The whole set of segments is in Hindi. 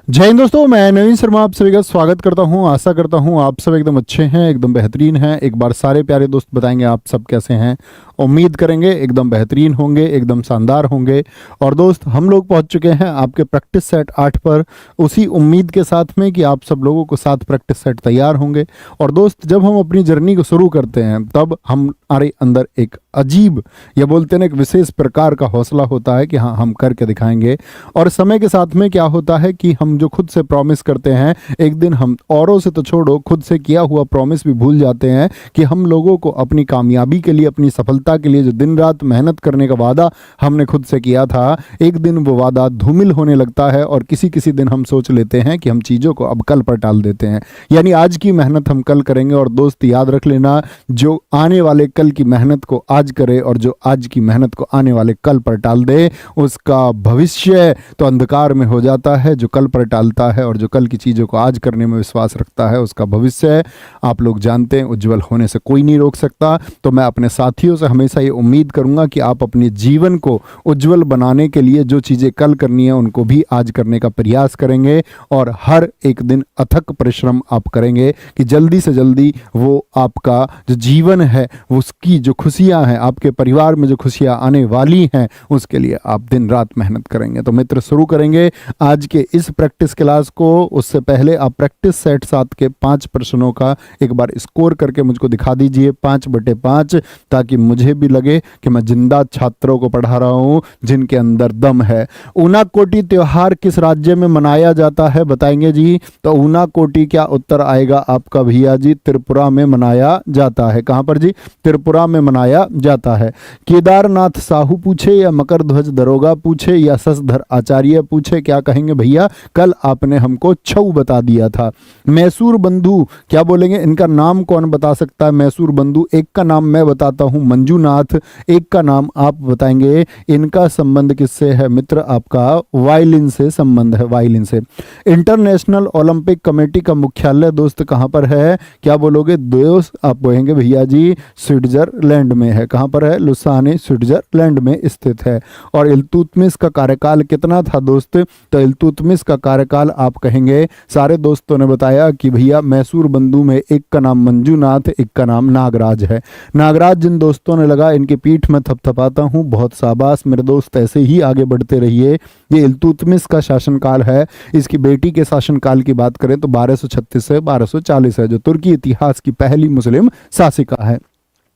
जय हिंद दोस्तों, मैं नवीन शर्मा आप सभी का स्वागत करता हूं। आशा करता हूं आप सब एकदम अच्छे हैं, एकदम बेहतरीन हैं। एक बार सारे प्यारे दोस्त बताएंगे आप सब कैसे हैं। उम्मीद करेंगे एकदम बेहतरीन होंगे, एकदम शानदार होंगे। और दोस्त, हम लोग पहुंच चुके हैं आपके प्रैक्टिस सेट 8 पर, उसी उम्मीद के साथ में कि आप सब लोगों को साथ प्रैक्टिस सेट तैयार होंगे। और दोस्त, जब हम अपनी जर्नी को शुरू करते हैं तब हमारे अंदर एक अजीब, या बोलते हैं ना, एक विशेष प्रकार का हौसला होता है कि हाँ, हम करके दिखाएंगे। और समय के साथ में क्या होता है कि हम जो खुद से प्रॉमिस करते हैं, एक दिन हम औरों से तो छोड़ो, खुद से किया हुआ प्रॉमिस भी भूल जाते हैं कि हम लोगों को अपनी कामयाबी के लिए, अपनी सफलता के लिए जो दिन रात मेहनत करने का वादा हमने खुद से किया था, एक दिन वो वादा धूमिल होने लगता है। और किसी किसी दिन हम सोच लेते हैं कि हम चीज़ों को अब कल पर टाल देते हैं, यानी आज की मेहनत हम कल करेंगे। और दोस्त, याद रख लेना, जो आने वाले कल की मेहनत को आज करे और जो आज की मेहनत को आने वाले कल पर टाल दे, उसका भविष्य तो अंधकार में हो जाता है। जो कल पर टालता है और जो कल की चीज़ों को आज करने में विश्वास रखता है, उसका भविष्य आप लोग जानते हैं, उज्जवल होने से कोई नहीं रोक सकता। तो मैं अपने साथियों से हमेशा ये उम्मीद करूंगा कि आप अपने जीवन को उज्जवल बनाने के लिए जो चीज़ें कल करनी है उनको भी आज करने का प्रयास करेंगे। और हर एक दिन अथक परिश्रम आप करेंगे कि जल्दी से जल्दी वो आपका जो जीवन है, उसकी जो खुशियाँ हैं, आपके परिवार में जो खुशियाँ आने वाली हैं, उसके लिए आप दिन रात मेहनत करेंगे। तो मित्र, शुरू करेंगे आज के इस प्रैक्टिस क्लास को। उससे पहले आप प्रैक्टिस सेट 7 के 5 प्रश्नों का एक बार स्कोर करके मुझको दिखा दीजिए, 5/5, ताकि मुझे भी लगे कि मैं जिंदा छात्रों को पढ़ा रहा हूँ जिनके अंदर दम है। ऊनाकोटी त्योहार किस राज्य में मनाया जाता है, बताएंगे जी। तो ऊनाकोटी, क्या उत्तर आएगा आपका भैया जी? त्रिपुरा में मनाया जाता है। कहाँ पर जी? त्रिपुरा में मनाया जाता है। केदारनाथ साहू पूछे या मकर ध्वज दरोगा पूछे या शशधर आचार्य पूछे, क्या कहेंगे भैया? कल आपने हमको छऊ बता दिया था। मैसूर बंधु, क्या बोलेंगे? इनका नाम कौन बता सकता है? मैसूर बंधु, एक का नाम मैं बताता हूं, मंजूनाथ। एक का नाम आप बताएंगे। इनका संबंध किससे है मित्र? आपका वायलिन से संबंध है, वायलिन से। इंटरनेशनल ओलंपिक कमेटी का मुख्यालय दोस्त कहां पर है? क्या बोलोगे दोस्त? आप बोलेंगे भैया जी स्विट्जरलैंड में है। कहां पर है? लुसाने, स्विट्जरलैंड में स्थित है। और इल्तुतमिश का कार्यकाल कितना था दोस्त? तो इल्तुतमिश का कार्यकाल आप कहेंगे, सारे दोस्तों ने बताया कि भैया मैसूर बंधु में एक का नाम मंजूनाथ, एक का नाम नागराज है। नागराज जिन दोस्तों ने लगा, इनकी पीठ में थपथपाता हूं, बहुत शाबाश मेरे दोस्त, ऐसे ही आगे बढ़ते रहिए। ये इल्तुतमिश का शासनकाल है। इसकी बेटी के शासनकाल की बात करें तो 1236 से 1240 है, जो तुर्की इतिहास की पहली मुस्लिम शासिका है।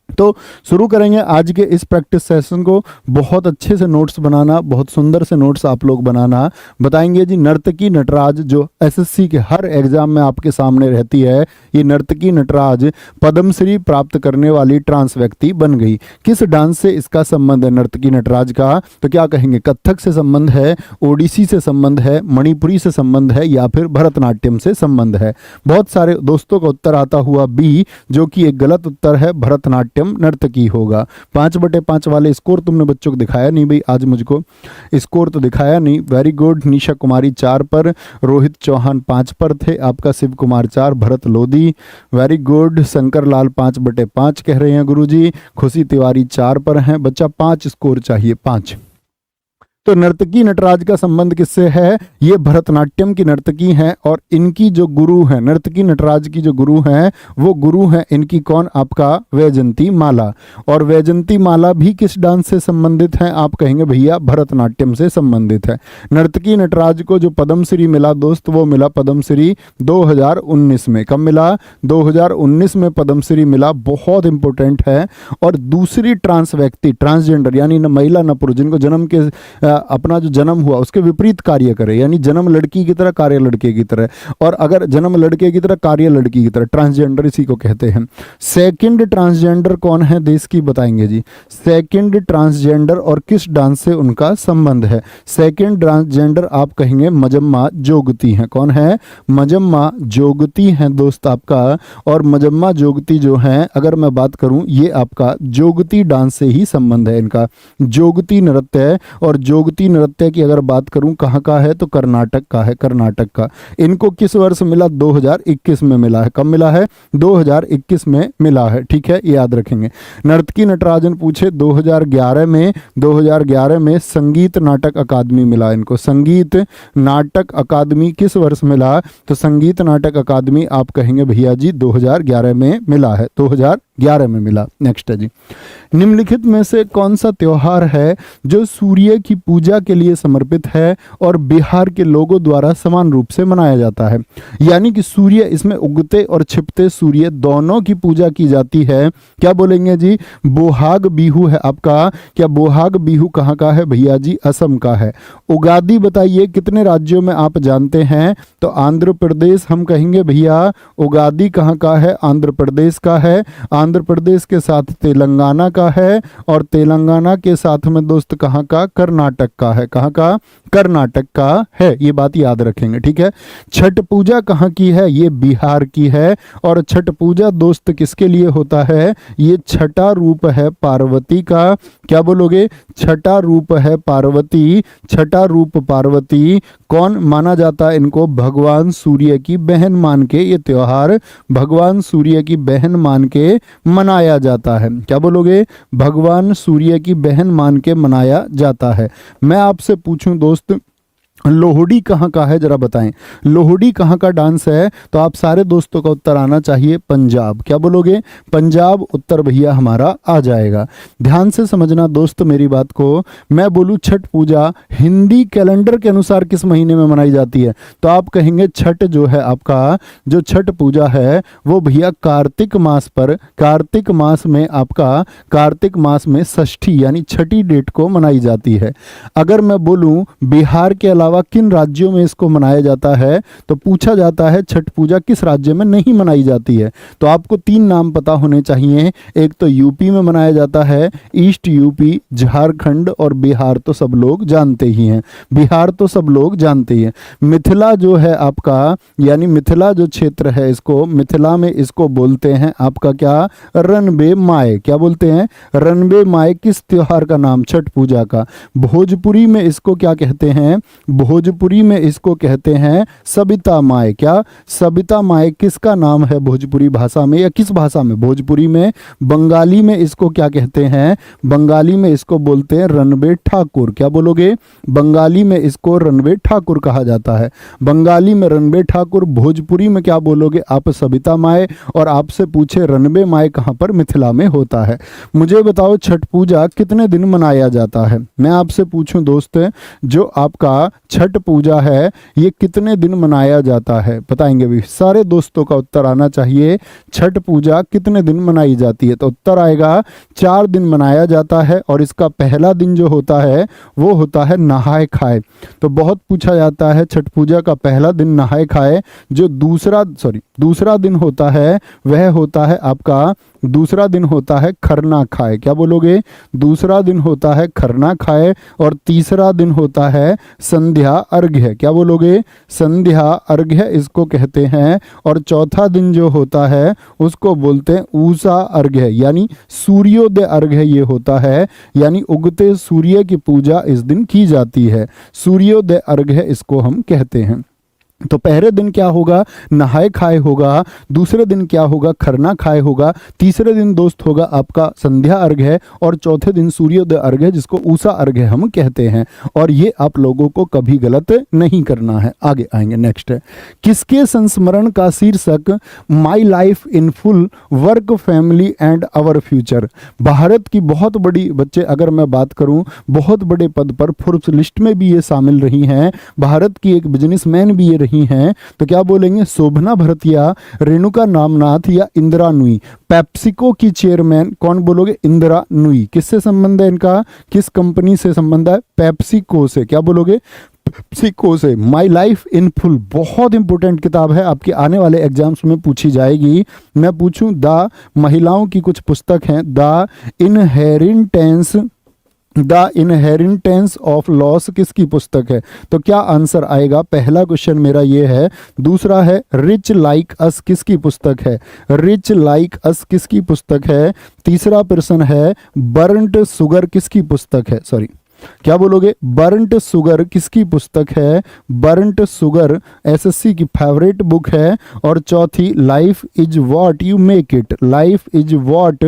तो शुरू करेंगे आज के इस प्रैक्टिस सेशन को। बहुत अच्छे से नोट्स बनाना, बहुत सुंदर से नोट्स आप लोग बनाना। बताएंगे जी, नर्तकी नटराज जो एसएससी के हर एग्जाम में आपके सामने रहती है, ये नर्तकी नटराज पद्मश्री प्राप्त करने वाली ट्रांस व्यक्ति बन गई। किस डांस से इसका संबंध है नर्तकी नटराज का? तो क्या कहेंगे? कथक से संबंध है, ओडिसी से संबंध है, मणिपुरी से संबंध है, या फिर भरतनाट्यम से संबंध है? बहुत सारे दोस्तों का उत्तर आता हुआ बी, जो कि एक गलत उत्तर है, भरतनाट्यम नर्तकी होगा। 5/5 वाले स्कोर तुमने बच्चों को दिखाया नहीं भाई, आज मुझको स्कोर तो दिखाया नहीं। Very good. निशा कुमारी 4 पर, रोहित चौहान 5 पर थे, आपका शिव कुमार 4, भरत लोधी वेरी गुड। शंकर लाल 5/5 कह रहे हैं गुरुजी। खुशी तिवारी 4 पर हैं। बच्चा 5 स्कोर चाहिए, 5। तो नर्तकी नटराज का संबंध किससे है? ये भरतनाट्यम की नर्तकी हैं और इनकी जो गुरु हैं, नर्तकी नटराज की जो गुरु हैं, वो गुरु हैं इनकी कौन? आपका वैजंती माला। और वैजंती माला भी किस डांस से संबंधित हैं? आप कहेंगे भैया भरतनाट्यम से संबंधित है। नर्तकी नटराज को जो पद्मश्री मिला दोस्त, वो मिला पद्मश्री 2019 में। कब मिला? 2019 में पद्मश्री मिला, बहुत इंपॉर्टेंट है। और दूसरी ट्रांस व्यक्ति, ट्रांसजेंडर यानी न महिला न पुरुष, जिनको जन्म के अपना जो जन्म हुआ उसके विपरीत कार्य करे, यानी जन्म लड़की की तरह कार्य लड़के की तरह, और अगर जन्म लड़के की तरह कार्य लड़की की तरह, ट्रांसजेंडर इसी को कहते हैं। सेकंड ट्रांसजेंडर कौन है देश की? बताएंगे जी। सेकंड ट्रांसजेंडर और किस डांस से उनका संबंध है? सेकंड ट्रांसजेंडर आप कहेंगे मजम्मा जोगती हैं। कौन है? मजम्मा जोगती हैं दोस्त आपका। और मजम्मा जोगती जो हैं, अगर मैं बात करूं, ये आपका जोगती डांस से ही संबंध है इनका। जोगती नृत्य और जोगती नृत्य की अगर बात करूं कहाँ का है तो कर्नाटक का है, कर्नाटक का। इनको किस वर्ष मिला? 2021 में मिला है। कब मिला है? 2021 में मिला है, ठीक है, याद रखेंगे। नर्तकी नटराजन पूछे 2011 में संगीत नाटक अकादमी मिला इनको। संगीत नाटक अकादमी किस वर्ष मिला? तो संगीत नाटक अकादमी आप कहेंगे भैया जी 2011 में मिला है, 2011 में मिला। नेक्स्ट है जी, निम्नलिखित में से कौन सा त्योहार है जो सूर्य की पूजा के लिए समर्पित है और बिहार के लोगों द्वारा समान रूप से मनाया जाता है? यानी कि सूर्य, इसमें उगते और छिपते सूर्य दोनों की पूजा की जाती है। क्या बोलेंगे जी? बोहाग बिहू है आपका। क्या बोहाग बिहू कहाँ का है भैया जी? असम का है। उगादी बताइए कितने राज्यों में आप जानते हैं? तो आंध्र प्रदेश हम कहेंगे भैया। उगादी कहाँ का है? आंध्र प्रदेश का है। आंध्र प्रदेश के साथ तेलंगाना का है और तेलंगाना के साथ में दोस्त कहाँ का? कर्नाटक का है। कहाँ का? कर्नाटक का है, ये बात याद रखेंगे, ठीक है। छठ पूजा कहाँ की है? ये बिहार की है। और छठ पूजा दोस्त किसके लिए होता है? ये छठा रूप है पार्वती का। क्या बोलोगे? छठा रूप है पार्वती। छठा रूप पार्वती कौन माना जाता है इनको? भगवान सूर्य की बहन मान के ये त्योहार भगवान सूर्य की बहन मान के मनाया जाता है। क्या बोलोगे? भगवान सूर्य की बहन मान के मनाया जाता है। मैं आपसे पूछूं दोस्त, लोहड़ी कहाँ का है जरा बताएं। लोहड़ी कहाँ का डांस है? तो आप सारे दोस्तों का उत्तर आना चाहिए पंजाब। क्या बोलोगे? पंजाब उत्तर भैया हमारा आ जाएगा। ध्यान से समझना दोस्त मेरी बात को। मैं बोलूँ छठ पूजा हिंदी कैलेंडर के अनुसार किस महीने में मनाई जाती है? तो आप कहेंगे छठ जो है आपका, जो छठ पूजा है वो भैया कार्तिक मास पर, कार्तिक मास में आपका, कार्तिक मास में षष्ठी यानी छठी डेट को मनाई जाती है। अगर मैं बोलूँ बिहार के अलावा किन राज्यों में इसको मनाया जाता है, तो पूछा जाता है छठ पूजा किस राज्य में नहीं मनाई जाती है। तो आपको 3 नाम पता होने चाहिए। एक तो यूपी में मनाया जाता है, ईस्ट यूपी, झारखंड और बिहार तो सब लोग जानते ही हैं। बिहार तो सब लोग जानते ही हैं। मिथिला जो है आपका, यानी मिथिला जो क्षेत्र है इसको, मिथिला में इसको बोलते हैं आपका क्या? रनबे माए। क्या बोलते हैं? रनबे माए। किस त्योहार का नाम? छठ पूजा का। भोजपुरी में इसको क्या कहते हैं? भोजपुरी में इसको कहते हैं सबिता माए। क्या? सबिता माए किसका नाम है भोजपुरी भाषा में, या किस भाषा में? भोजपुरी में। बंगाली में इसको क्या कहते हैं? बंगाली में इसको बोलते हैं रनबे ठाकुर। क्या बोलोगे? बंगाली में इसको रनबे ठाकुर कहा जाता है। बंगाली में रनबे ठाकुर, भोजपुरी में क्या बोलोगे आप? सबिता माए। और आपसे पूछे रनबे माए कहाँ पर? मिथिला में होता है। मुझे बताओ छठ पूजा कितने दिन मनाया जाता है? मैं आपसे पूछूं दोस्त, जो आपका छठ पूजा है ये कितने दिन मनाया जाता है? बताएंगे भी। सारे दोस्तों का उत्तर आना चाहिए। छठ पूजा कितने दिन मनाई जाती है? तो उत्तर आएगा 4 दिन मनाया जाता है। और इसका पहला दिन जो होता है वो होता है नहाए खाए। तो बहुत पूछा जाता है छठ पूजा का पहला दिन नहाए खाए। जो दूसरा दिन होता है वह होता है आपका, दूसरा दिन होता है खरना खाए। क्या बोलोगे? दूसरा दिन होता है खरना खाए। और तीसरा दिन होता है संध्या अर्घ्य। क्या बोलोगे? संध्या अर्घ्य इसको कहते हैं। और चौथा दिन जो होता है उसको बोलते हैं ऊषा अर्घ्य, यानी सूर्योदय अर्घ्य ये होता है। यानी उगते सूर्य की पूजा इस दिन की जाती है। सूर्योदय अर्घ्य इसको हम कहते हैं। तो पहले दिन क्या होगा? नहाए खाए होगा। दूसरे दिन क्या होगा? खरना खाए होगा। तीसरे दिन दोस्त होगा आपका संध्या अर्घ्य। और चौथे दिन सूर्योदय अर्घ्य जिसको ऊषा अर्घ्य हम कहते हैं। और ये आप लोगों को कभी गलत नहीं करना है। आगे आएंगे। नेक्स्ट है, किसके संस्मरण का शीर्षक my life in full, work, family and our future? Bharat की बहुत बड़ी, बच्चे अगर मैं बात करूं, बहुत बड़े पद पर फोर्ब्स लिस्ट में भी ये शामिल रही हैं। भारत की एक बिजनेसमैन भी ये हैं। तो क्या बोलेंगे? शोभना भरतिया, रेणुका नामनाथ या इंदिरा नुई? पेप्सिको की चेयरमैन कौन बोलोगे? इंदिरा नुई। किससे संबंध है इनका? किस कंपनी से संबंध है? पेप्सिको से। क्या बोलोगे? पेप्सिको से। माई लाइफ इन फुल बहुत इंपॉर्टेंट किताब है, आपके आने वाले एग्जाम्स में पूछी जाएगी। मैं पूछूं, द महिलाओं की कुछ पुस्तक हैं, द इनहेरिटेंस ऑफ लॉस किसकी पुस्तक है? तो क्या आंसर आएगा? पहला क्वेश्चन मेरा ये है। दूसरा है रिच लाइक अस किसकी पुस्तक है? रिच लाइक अस किसकी पुस्तक है? तीसरा प्रश्न है बर्न्ट शुगर किसकी पुस्तक है? क्या बोलोगे? बर्न्ट शुगर किसकी पुस्तक है? बर्न्ट शुगर एसएससी की फेवरेट बुक है। और चौथी, life is what you make it, life is what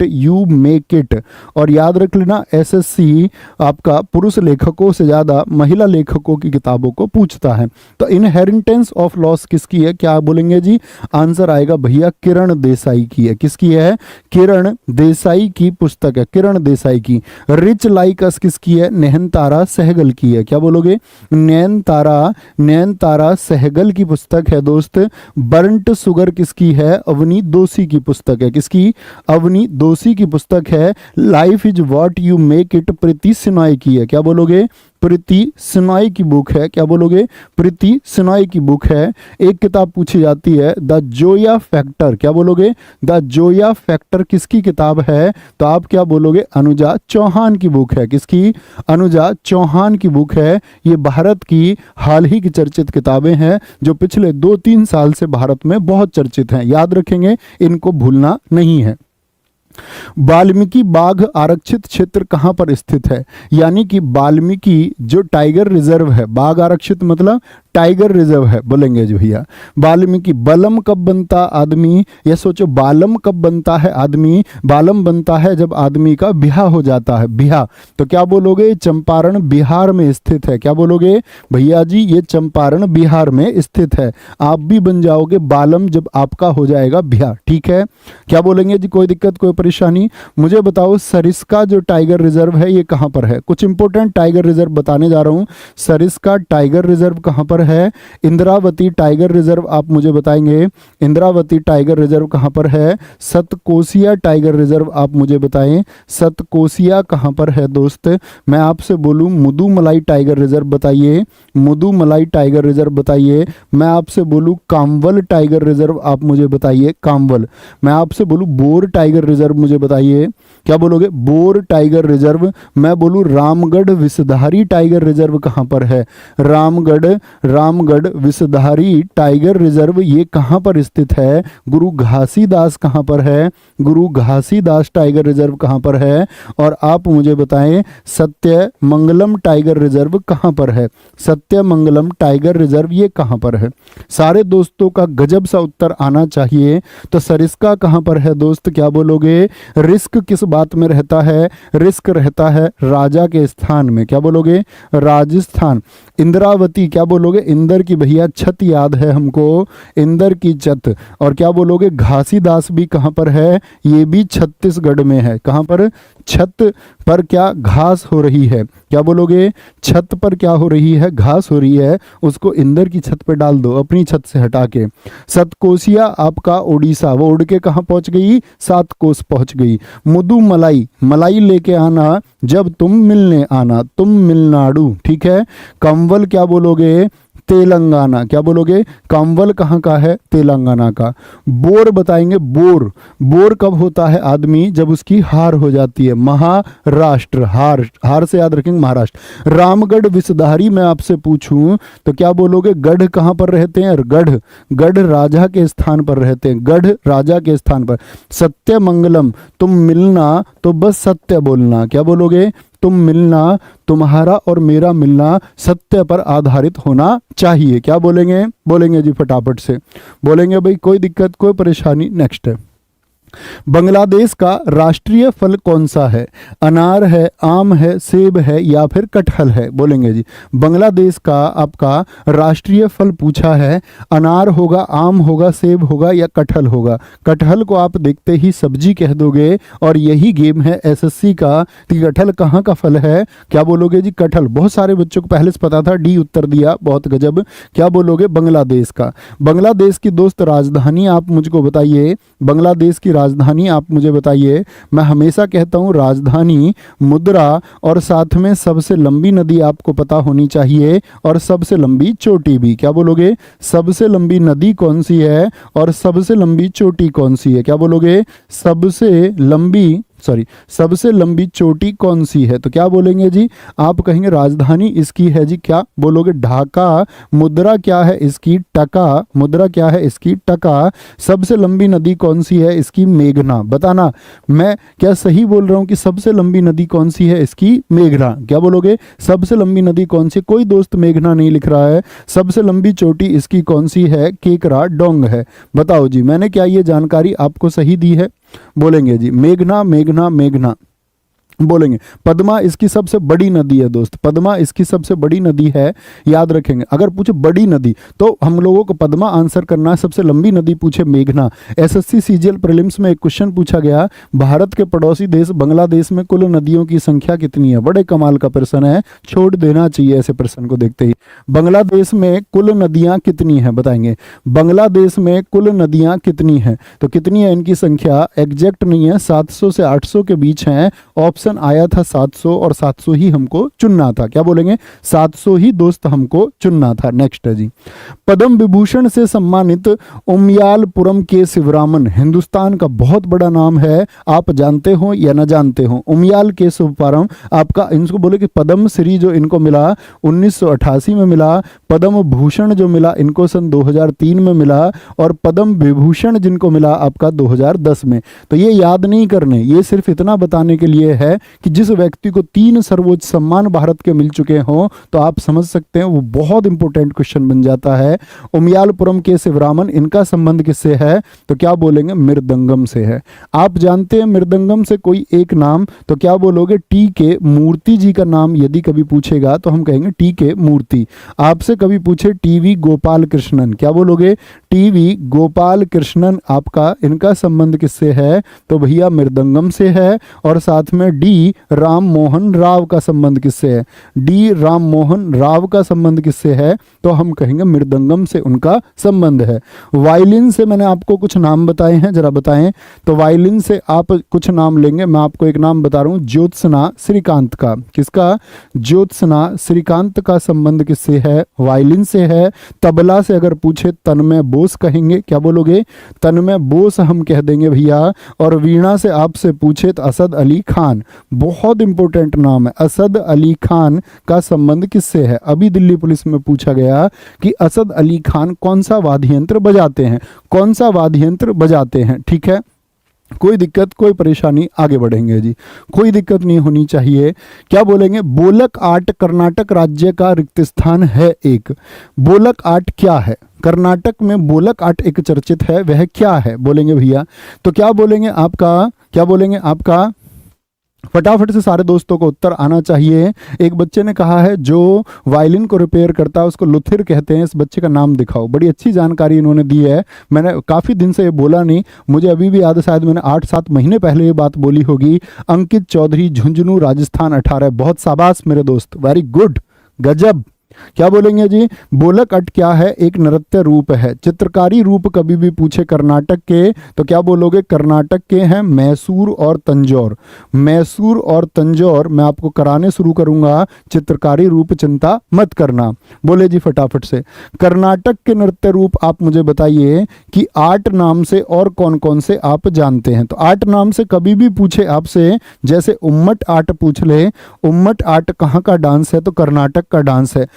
you make it. और याद रख लेना, एसएससी आपका पुरुष लेखकों से ज्यादा महिला लेखकों की किताबों को पूछता है। तो इनहेरिटेंस ऑफ लॉस किसकी है? क्या बोलेंगे जी? आंसर आएगा भैया किरण देसाई की है। किसकी है? किरण देसाई की पुस्तक है, किरण देसाई की। रिच लाइक अस किसकी है? नयनतारा सहगल की है। क्या बोलोगे? नयनतारा सहगल की पुस्तक है दोस्त। बर्न्ट शुगर किसकी है? अवनी दोषी की पुस्तक है। किसकी? अवनी दोषी की पुस्तक है। Life is what you make it Preeti Shenoy की है। क्या बोलोगे? प्रीति सिनॉय की बुक है। क्या बोलोगे? प्रीति सिनॉय की बुक है। एक किताब पूछी जाती है द जोया फैक्टर। क्या बोलोगे? द जोया फैक्टर किसकी किताब है? तो आप क्या बोलोगे? अनुजा चौहान की बुक है। किसकी? अनुजा चौहान की बुक है। ये भारत की हाल ही की चर्चित किताबें हैं जो पिछले 2-3 साल से भारत में बहुत चर्चित हैं। याद रखेंगे, इनको भूलना नहीं है। वाल्मीकि बाघ आरक्षित क्षेत्र कहां पर स्थित है? यानी कि वाल्मीकि जो टाइगर रिजर्व है, बाघ आरक्षित मतलब टाइगर रिजर्व है, बोलेंगे जो भैया। वाल्मीकि बालम कब बनता आदमी? ये सोचो, बालम कब बनता है आदमी? बालम बनता है जब आदमी का ब्याह हो जाता है, ब्याह। तो क्या बोलोगे? चंपारण बिहार में स्थित है। क्या बोलोगे भैया जी? ये चंपारण बिहार में स्थित है। आप भी बन जाओगे बालम जब आपका हो जाएगा ब्याह, ठीक है? क्या बोलेंगे जी? कोई दिक्कत, कोई परेशानी? मुझे बताओ, सरिस्का जो टाइगर रिजर्व है ये कहां पर है? कुछ इंपोर्टेंट टाइगर रिजर्व बताने जा रहा हूं। सरिस्का टाइगर रिजर्व कहां पर है? इंद्रावती टाइगर रिजर्व आप मुझे बताएंगे। इंद्रावती टाइगर रिजर्व कहां पर है? सतकोसिया टाइगर रिजर्व आप मुझे बताएं। सतकोसिया कहां पर है दोस्त? मैं आपसे बोलूं मुदुमलाई टाइगर रिजर्व बताइए, मुदुमलाई टाइगर रिजर्व बताइए। मैं आपसे बोलूं काम्वल टाइगर रिजर्व आप मुझे बताइए, काम्वल। मैं आपसे बोलूं बोर टाइगर रिजर्व मुझे बताइए। क्या बोलोगे? Bore tiger reserve. मैं बोलूं रामगढ़ विषधारी टाइगर रिजर्व कहां पर है? रामगढ़ विषधारी टाइगर रिजर्व ये कहां पर स्थित है? गुरु घासीदास कहां पर है? गुरु घासीदास टाइगर रिजर्व कहां पर है? और आप मुझे बताएं सत्यमंगलम टाइगर रिजर्व कहां पर है? सत्यमंगलम टाइगर रिजर्व ये कहां पर है? सारे दोस्तों का गजब सा उत्तर आना चाहिए। तो सरिस्का कहां पर है दोस्त? क्या बोलोगे? रिस्क किस बात में रहता है? रिस्क रहता है राजा के स्थान में। क्या बोलोगे? राजस्थान। इंद्रावती क्या बोलोगे? इंदर की भैया छत याद है हमको, इंदर की छत। और क्या बोलोगे? घासीदास भी कहां पर है? ये भी छत्तीसगढ़ में है। कहां पर? छत पर क्या घास हो रही है? क्या बोलोगे? छत पर क्या हो रही है? घास हो रही है। उसको इंदर की छत पे डाल दो, अपनी छत से हटा के। सतकोसिया आपका उड़ीसा, वो उड़ के कहां पहुंच गई? 7 कोस पहुंच गई। मुदुमलाई, मलाई लेके आना जब तुम मिलने आना, तुम मिलनाडु, ठीक है? कंवल क्या बोलोगे? तेलंगाना। क्या बोलोगे? कंवल कहाँ का है? तेलंगाना का। बोर बताएंगे, बोर। बोर कब होता है आदमी? जब उसकी हार हो जाती है। महाराष्ट्र, हार से याद रखेंगे महाराष्ट्र। रामगढ़ विषधारी मैं आपसे पूछूं तो क्या बोलोगे? गढ़ कहाँ पर रहते हैं? गढ़ राजा के स्थान पर रहते हैं, गढ़ राजा के स्थान पर। सत्यमंगलम, तुम मिलना तो बस सत्य बोलना। क्या बोलोगे? तुम मिलना, तुम्हारा और मेरा मिलना सत्य पर आधारित होना चाहिए। क्या बोलेंगे? बोलेंगे जी फटाफट से बोलेंगे भाई, कोई दिक्कत, कोई परेशानी? नेक्स्ट है, बांग्लादेश का राष्ट्रीय फल कौन सा है? अनार है, आम है, सेब है या फिर कटहल है? बोलेंगे जी। बांग्लादेश का आपका राष्ट्रीय फल पूछा है, अनार होगा, आम होगा, सेब होगा या कटहल होगा? कटहल को आप देखते ही सब्जी कह दोगे और यही गेम है एसएससी का कि कटहल कहाँ का फल है। क्या बोलोगे जी? कटहल। बहुत सारे बच्चों को पहले से पता था, डी उत्तर दिया, बहुत गजब। क्या बोलोगे? बांग्लादेश का। बांग्लादेश की दोस्त राजधानी आप मुझको बताइए, बांग्लादेश की राजधानी आप मुझे बताइए। मैं हमेशा कहता हूं राजधानी, मुद्रा और साथ में सबसे लंबी नदी आपको पता होनी चाहिए और सबसे लंबी चोटी भी। क्या बोलोगे? सबसे लंबी नदी कौन सी है और सबसे लंबी चोटी कौन सी है? क्या बोलोगे? सबसे लंबी सॉरी, सबसे लंबी चोटी कौन सी है? तो क्या बोलेंगे जी? आप कहेंगे राजधानी इसकी है जी, क्या बोलोगे? ढाका। मुद्रा क्या है इसकी? टका। मुद्रा क्या है इसकी? टका। सबसे लंबी नदी कौन सी है इसकी? मेघना। बताना मैं क्या सही बोल रहा हूं कि सबसे लंबी नदी कौन सी है इसकी? मेघना। क्या बोलोगे? सबसे लंबी नदी कौन सी? कोई दोस्त मेघना नहीं लिख रहा है। सबसे लंबी चोटी इसकी कौन सी है? केकरा डोंग है। बताओ जी, मैंने क्या ये जानकारी आपको सही दी है? बोलेंगे जी मेघना मेघना मेघना। बोलेंगे पद्मा इसकी सबसे बड़ी नदी है दोस्त, पद्मा इसकी सबसे बड़ी नदी है, याद रखेंगे। अगर पूछे बड़ी नदी तो हम लोगों को पद्मा आंसर करना है, सबसे लंबी नदी पूछे मेघना। एसएससी सीजीएल प्रीलिम्स में एक क्वेश्चन पूछा गया, भारत के पड़ोसी देश बांग्लादेश में कुल नदियों की संख्या कितनी है? बड़े कमाल का प्रश्न है, छोड़ देना चाहिए ऐसे प्रश्न को देखते ही। बांग्लादेश में कुल नदियां कितनी है? बताएंगे बांग्लादेश में कुल नदियां कितनी है? तो कितनी है इनकी संख्या? एग्जैक्ट नहीं है, 700 से 800 के बीच है। ऑप्शन आया था 700 और 700 ही हमको चुनना था। क्या बोलेंगे? 700 ही दोस्त हमको चुनना था। नेक्स्ट है जी, पद्म विभूषण से सम्मानित उमियालपुरम के शिवरामन हिंदुस्तान का बहुत बड़ा नाम है, आप जानते हो या न जानते हो? उमियाल के शिवरामन आपका, इनको बोले कि पद्म श्री जो इनको मिला 1988 में मिला, पद्म भूषण जो मिला इनको सन 2003 में मिला, और पद्म विभूषण जिनको मिला आपका 2010 में। तो ये याद नहीं करने, ये सिर्फ इतना बताने के लिए है कि जिस व्यक्ति को 3 सर्वोच्च सम्मान भारत के मिल चुके हों तो आप समझ सकते हैं वो बहुत इंपॉर्टेंट क्वेश्चन बन जाता है। उमियालपुरम के शिवरामन, इनका संबंध किससे है? तो क्या बोलेंगे? मृदंगम से है। आप जानते हैं मृदंगम से कोई एक नाम, तो क्या बोलोगे? टी के मूर्ति जी का नाम यदि कभी पूछेगा तो हम कहेंगे टी के मूर्ति। आपसे कभी पूछे टीवी गोपाल कृष्णन, क्या बोलोगे? टीवी गोपाल कृष्णन आपका, इनका संबंध किससे है? तो भैया मृदंगम से है। और साथ में डी राम मोहन राव का संबंध किससे है? डी राम मोहन राव का संबंध किससे है? तो हम कहेंगे मृदंगम से उनका संबंध है। वायलिन से मैंने आपको कुछ नाम बताए हैं, जरा बताएं। तो वायलिन से आप कुछ नाम लेंगे, मैं आपको एक नाम बता रहा हूं, ज्योत्सना श्रीकांत का। किसका? ज्योत्सना श्रीकांत का संबंध किससे है? वायलिन से है। तबला से अगर पूछे तन्मय बोस कहेंगे, क्या बोलोगे? तन्मय बोस हम कह देंगे भैया। और वीणा से आपसे पूछे तो असद अली खान, बहुत इंपॉर्टेंट नाम है। असद अली खान का संबंध किससे है? अभी दिल्ली पुलिस में पूछा गया कि असद अली खान कौन सा वाद्य यंत्र बजाते हैं, कौन सा वाद्य यंत्र बजाते हैं। ठीक है, कोई दिक्कत कोई परेशानी, आगे बढ़ेंगे जी, कोई दिक्कत नहीं होनी चाहिए। क्या बोलेंगे? बोलक आर्ट कर्नाटक राज्य का रिक्त स्थान है एक। बोलक आर्ट क्या है? कर्नाटक में बोलक आर्ट एक चर्चित है, वह क्या है? बोलेंगे भैया। तो क्या बोलेंगे आपका? क्या बोलेंगे आपका? फटाफट से सारे दोस्तों को उत्तर आना चाहिए। एक बच्चे ने कहा है जो वायलिन को रिपेयर करता है उसको लुथिर कहते हैं, इस बच्चे का नाम दिखाओ। बड़ी अच्छी जानकारी इन्होंने दी है, मैंने काफ़ी दिन से ये बोला नहीं, मुझे अभी भी याद है, शायद मैंने 8-7 महीने पहले ये बात बोली होगी। अंकित चौधरी, झुंझुनू, राजस्थान 18। बहुत शाबाश मेरे दोस्त, वेरी गुड, गजब। क्या बोलेंगे जी? बोलक आर्ट क्या है? एक नृत्य रूप है। चित्रकारी रूप कभी भी पूछे कर्नाटक के तो क्या बोलोगे? कर्नाटक के हैं मैसूर और तंजौर। मैसूर और तंजौर मैं आपको कराने शुरू करूंगा, चित्रकारी रूप चिंता मत करना। बोले जी फटाफट से, कर्नाटक के नृत्य रूप आप मुझे बताइए कि आर्ट नाम से और कौन कौन से आप जानते हैं। तो आर्ट नाम से कभी भी पूछे आपसे, जैसे उम्मट आर्ट पूछ ले, उम्मट आर्ट कहाँ का डांस है? तो कर्नाटक का डांस है।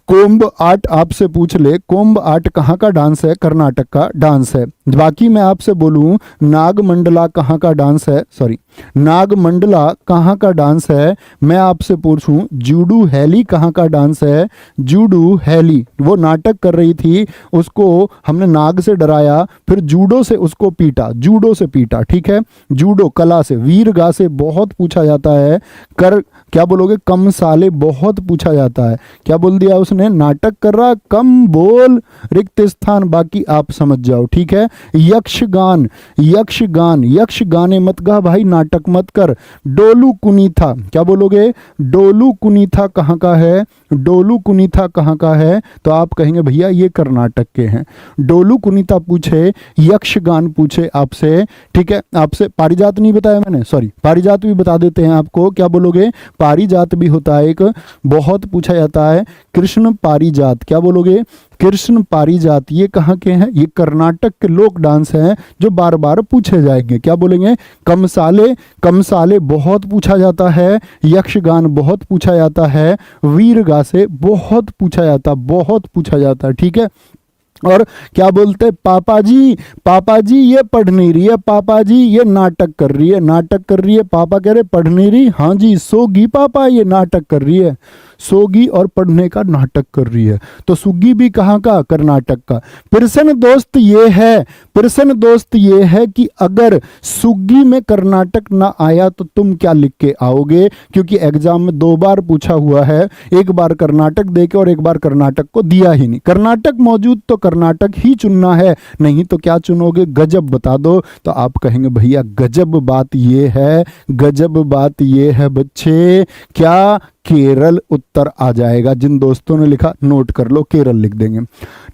कोम्ब आर्ट आपसे पूछ ले, कोम्ब आर्ट कहाँ का डांस है? कर्नाटक का डांस है। बाकी मैं आपसे बोलूं नागमंडला कहाँ का डांस है? सॉरी, नागमंडला कहाँ का डांस है? मैं आपसे पूछूं जूडू हैली कहाँ का डांस है? जूडू हैली वो नाटक कर रही थी, उसको हमने नाग से डराया, फिर जूडो से उसको पीटा, जूडो से पीटा। ठीक है, जूडो कला से, वीरगा से बहुत पूछा जाता है। कर क्या बोलोगे? कम साले बहुत पूछा जाता है। क्या बोल दिया उसने? नाटक कर रहा, कम बोल, रिक्त स्थान बाकी आप समझ जाओ। ठीक है, यक्षगान, यक्षगान, यक्ष गाने मत गा भाई, नाटक मत कर। डोलू कुनीथा, क्या बोलोगे? डोलू कुनीथा कहाँ का है? डोलू कुनीथा कहाँ का है? तो आप कहेंगे भैया ये कर्नाटक के हैं। डोलू कुनीथा पूछे, यक्षगान पूछे आपसे। ठीक है, आपसे पारिजात नहीं बताया मैंने, सॉरी, पारिजात भी बता देते हैं आपको। क्या बोलोगे? पारिजात भी होता है एक, बहुत पूछा जाता है। कृष्ण कृष्ण पारिजात, क्या बोलोगे? कृष्ण पारिजात, ये कहाँ के हैं? ये कर्नाटक के लोक डांस हैं जो बार बार पूछे जाएंगे। क्या बोलेंगे? कमसाले, कमसाले बहुत पूछा जाता है, यक्षगान बहुत पूछा जाता है, वीरगासे बहुत पूछा जाता, बहुत पूछा जाता है, ठीक है। और क्या बोलते? पापा जी, पापा जी ये पढ़ नहीं रही है, पापा जी ये नाटक कर रही है, नाटक कर रही है। पापा कह रहे पढ़ नहीं रही, हाँ जी सोगी पापा ये नाटक कर रही है, सोगी और पढ़ने का नाटक कर रही है। तो सुग्गी भी कहाँ का? कर्नाटक का। प्रश्न दोस्त ये है, प्रश्न दोस्त ये है कि अगर सुग्गी में कर्नाटक ना आया तो तुम क्या लिख के आओगे? क्योंकि एग्जाम में 2 बार पूछा हुआ है, एक बार कर्नाटक देके और एक बार कर्नाटक को दिया ही नहीं। कर्नाटक मौजूद तो कर्नाटक ही चुनना है, नहीं तो क्या चुनोगे? गजब बता दो। तो आप कहेंगे भैया गजब बात ये है, गजब बात ये है बच्चे, क्या केरल उत्तर आ जाएगा। जिन दोस्तों ने लिखा नोट कर लो, केरल लिख देंगे।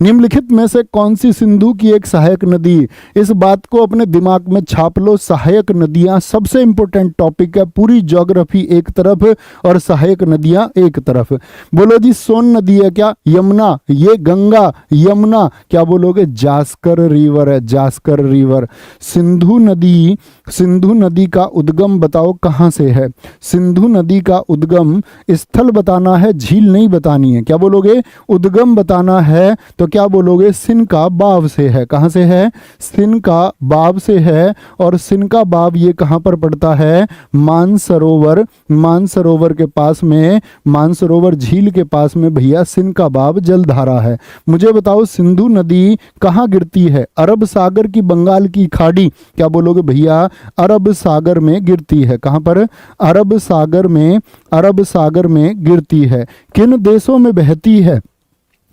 निम्नलिखित में से कौन सी सिंधु की एक सहायक नदी? इस बात को अपने दिमाग में छाप लो। सहायक नदियां सबसे इंपॉर्टेंट टॉपिक है, पूरी ज्योग्राफी एक तरफ और सहायक नदियां एक तरफ। बोलो जी, सोन नदी है क्या? यमुना, ये गंगा, यमुना, क्या बोलोगे? जास्कर रिवर है, जास्कर रिवर। सिंधु नदी, सिंधु नदी का उद्गम बताओ कहां से है? सिंधु नदी का उद्गम स्थल बताना है, झील नहीं बतानी है। क्या बोलोगे? उद्गम बताना है तो क्या बोलोगे? सिनका बाव से है। कहां से है? सिनका बाव से है। और सिनका बाव ये कहां पर पड़ता है? मानसरोवर, मानसरोवर के पास में, मानसरोवर झील के पास में भैया सिनका बाव जलधारा है। मुझे बताओ सिंधु नदी कहां गिरती है? अरब सागर की बंगाल की खाड़ी, क्या बोलोगे भैया? अरब सागर में गिरती है। कहां पर? अरब सागर में, अरब सागर में गिरती है। किन देशों में बहती है?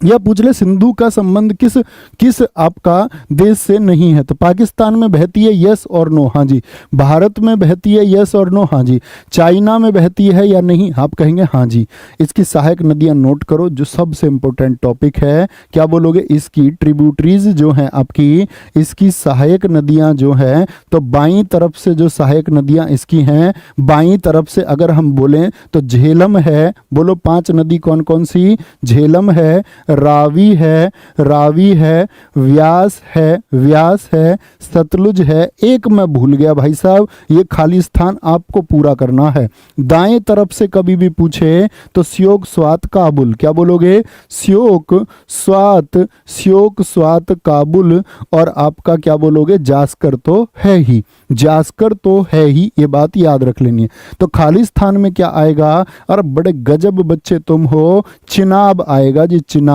यह पूछ ले सिंधु का संबंध किस किस आपका देश से नहीं है? तो पाकिस्तान में बहती है, यस और नो? हाँ जी। भारत में बहती है, यस और नो? हाँ जी। चाइना में बहती है या नहीं? आप कहेंगे हाँ जी। इसकी सहायक नदियां नोट करो, जो सबसे इंपॉर्टेंट टॉपिक है। क्या बोलोगे? इसकी ट्रिब्यूटरीज जो हैं आपकी, इसकी सहायक नदियां जो हैं, तो बाईं तरफ से जो सहायक नदियां इसकी हैं, बाईं तरफ से अगर हम बोलें तो झेलम है। बोलो 5 नदी कौन कौन सी? झेलम है, रावी है, रावी है, व्यास है, व्यास है, सतलुज है। एक मैं भूल गया भाई साहब, ये खाली स्थान आपको पूरा करना है। दाएं तरफ से कभी भी पूछे तो श्योक स्वात काबुल, क्या बोलोगे? श्योक स्वात, श्योक स्वात काबुल। और आपका क्या बोलोगे? जास्कर तो है ही, जास्कर तो है ही, ये बात याद रख लेनी है। तो खाली स्थान में क्या आएगा? और बड़े गजब बच्चे तुम हो, चिनाब आएगा जी, चिनाब।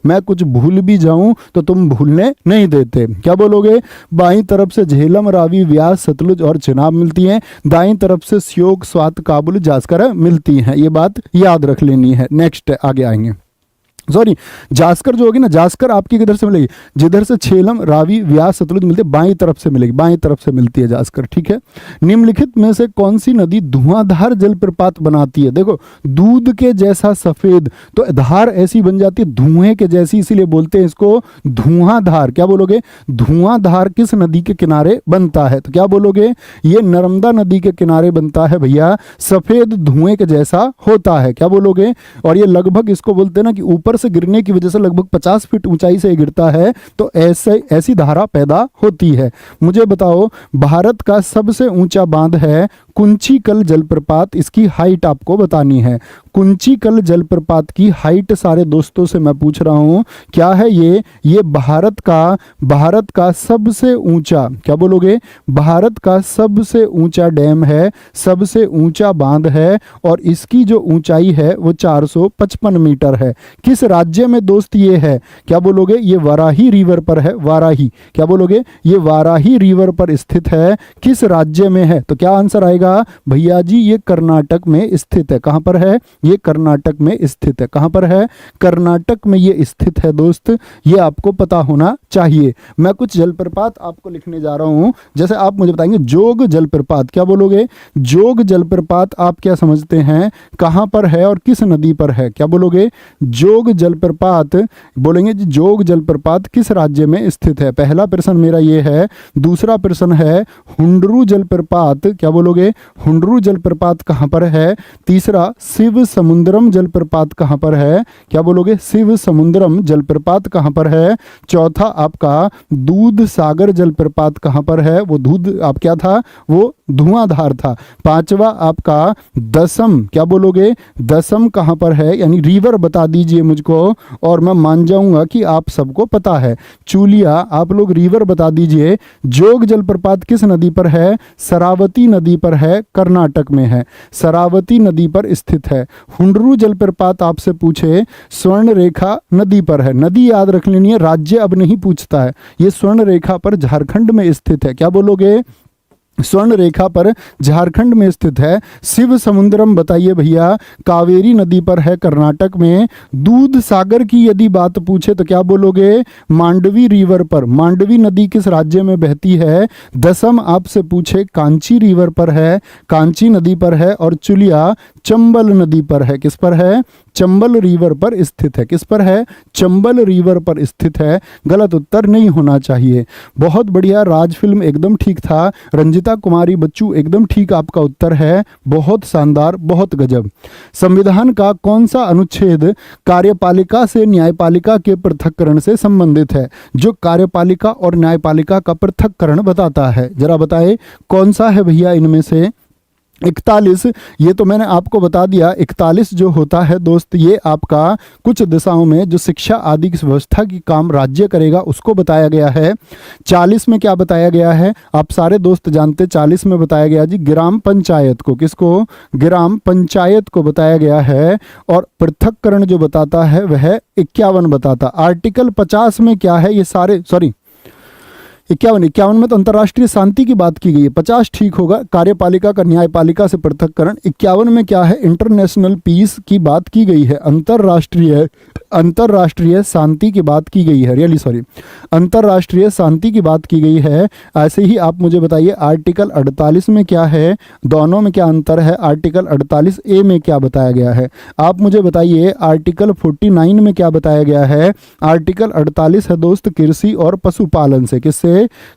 मैं कुछ भूल भी जाऊं तो तुम भूलने नहीं देते। क्या बोलोगे? बाईं तरफ से झेलम, रावी, व्यास, सतलुज और चिनाब मिलती हैं। दाईं तरफ से श्योक, स्वात, काबुल, जास्कर मिलती हैं। ये बात याद रख लेनी है। नेक्स्ट आगे आएंगे। सॉरी, जास्कर जो होगी ना, जास्कर आपकी किधर से मिलेगी? जिधर से झेलम, रावी, व्यास, सतलुज मिलते हैं, बाईं तरफ से मिलेगी, बाईं तरफ से मिलती है जास्कर, ठीक है। निम्नलिखित में से कौन सी नदी धुआंधार जलप्रपात बनाती है? देखो, दूध के जैसा सफेद, तो धार ऐसी बन जाती है धुएं के जैसी, इसीलिए बोलते हैं इसको धुआंधार। क्या बोलोगे? धुआंधार किस नदी के किनारे बनता है? तो क्या बोलोगे? ये नर्मदा नदी के किनारे बनता है भैया, सफेद धुएं के जैसा होता है। क्या बोलोगे? और ये लगभग इसको बोलते हैं ना कि ऊपर से गिरने की वजह से लगभग 50 फीट ऊंचाई से गिरता है, तो ऐसी धारा पैदा होती है। मुझे बताओ, भारत का सबसे ऊंचा बांध है कुंचिकल जलप्रपात, इसकी हाइट आपको बतानी है। कुंचिकल जलप्रपात की हाइट सारे दोस्तों से मैं पूछ रहा हूं, क्या है ये भारत का सबसे ऊंचा, क्या बोलोगे? भारत का सबसे ऊंचा डैम है, सबसे ऊंचा बांध है, और इसकी जो ऊंचाई है वो 455 मीटर है। किस राज्य में दोस्त ये है? क्या बोलोगे? ये वाराही रिवर पर है, वाराही। क्या बोलोगे? ये वाराही रिवर पर स्थित है। किस राज्य में है? तो क्या आंसर आएगा भैया जी? ये कर्नाटक में स्थित है। कहां पर है? ये कर्नाटक में स्थित है। कहां पर है? कर्नाटक में ये स्थित है दोस्त, ये आपको पता होना चाहिए। मैं कुछ जलप्रपात आपको लिखने जा रहा हूं, जैसे आप मुझे बताएंगे जोग जलप्रपात। क्या बोलोगे? जोग जलप्रपात आप क्या समझते हैं? कहां पर है और किस नदी पर है? क्या बोलोगे? जोग जलप्रपात बोलेंगे जी, जोग जलप्रपात किस राज्य में स्थित है? पहला प्रश्न मेरा ये है। दूसरा प्रश्न है हुंडरू जलप्रपात, क्या बोलोगे? हुंडरू जलप्रपात कहां पर है? तीसरा शिव समुद्रम जलप्रपात कहाँ पर है? क्या बोलोगे? शिव समुद्रम जलप्रपात कहाँ पर है? चौथा आपका दूध सागर जलप्रपात कहाँ पर है? वो दूध आप क्या था? वो धुआंधार था। पांचवा आपका दसम, क्या बोलोगे? दसम कहाँ पर है? यानी रिवर बता दीजिए मुझको और मैं मान जाऊंगा कि आप सबको पता है। चूलिया, आप लोग रिवर बता दीजिए। जोग जलप्रपात किस नदी पर है? शरावती नदी पर है, कर्नाटक में है, शरावती नदी पर स्थित है। हुंडरू जलप्रपात आपसे पूछे, स्वर्ण रेखा नदी पर है। नदी याद रख लेनी है, राज्य अब नहीं पूछता है। ये स्वर्ण रेखा पर झारखंड में स्थित है। क्या बोलोगे? स्वर्ण रेखा पर झारखंड में स्थित है। शिव समुद्रम बताइए भैया, कावेरी नदी पर है, कर्नाटक में। दूध सागर की यदि बात पूछे तो क्या बोलोगे? मांडवी रिवर पर। मांडवी नदी किस राज्य में बहती है? दसम आपसे पूछे, कांची रिवर पर है, कांची नदी पर है। और चुलिया चंबल नदी पर है। किस पर है? चंबल रिवर पर स्थित है। किस पर है? चंबल रिवर पर स्थित है। गलत उत्तर नहीं होना चाहिए। बहुत बढ़िया, राज फिल्म एकदम ठीक था। रंजिता कुमारी बच्चू एकदम ठीक आपका उत्तर है। बहुत शानदार, बहुत गजब। संविधान का कौन सा अनुच्छेद कार्यपालिका से न्यायपालिका के पृथक्करण से संबंधित है? जो कार्यपालिका और न्यायपालिका का पृथक्करण बताता है, जरा बताए कौन सा है भैया इनमें से? 41, ये तो मैंने आपको बता दिया। 41 जो होता है दोस्त, ये आपका कुछ दिशाओं में जो शिक्षा आदि की व्यवस्था की काम राज्य करेगा उसको बताया गया है। 40 में क्या बताया गया है? आप सारे दोस्त जानते, 40 में बताया गया जी ग्राम पंचायत को। किसको? ग्राम पंचायत को बताया गया है। और पृथक्करण जो बताता है वह 51 बताता। आर्टिकल 50 में क्या है? ये सारे, सॉरी 51 में तो अंतर्राष्ट्रीय शांति की बात की गई है। 50 ठीक होगा, कार्यपालिका का न्यायपालिका से पृथक्करण। 51 में क्या है? इंटरनेशनल पीस की बात की गई है, अंतर्राष्ट्रीय शांति की बात की गई है। रियली सॉरी, अंतर्राष्ट्रीय शांति की बात की गई है। ऐसे ही आप मुझे बताइए आर्टिकल 48 में क्या है? दोनों में क्या अंतर है? आर्टिकल 48 ए में क्या बताया गया है? आप मुझे बताइए आर्टिकल 49 में क्या बताया गया है? आर्टिकल 48 है दोस्त कृषि और पशुपालन से। किससे?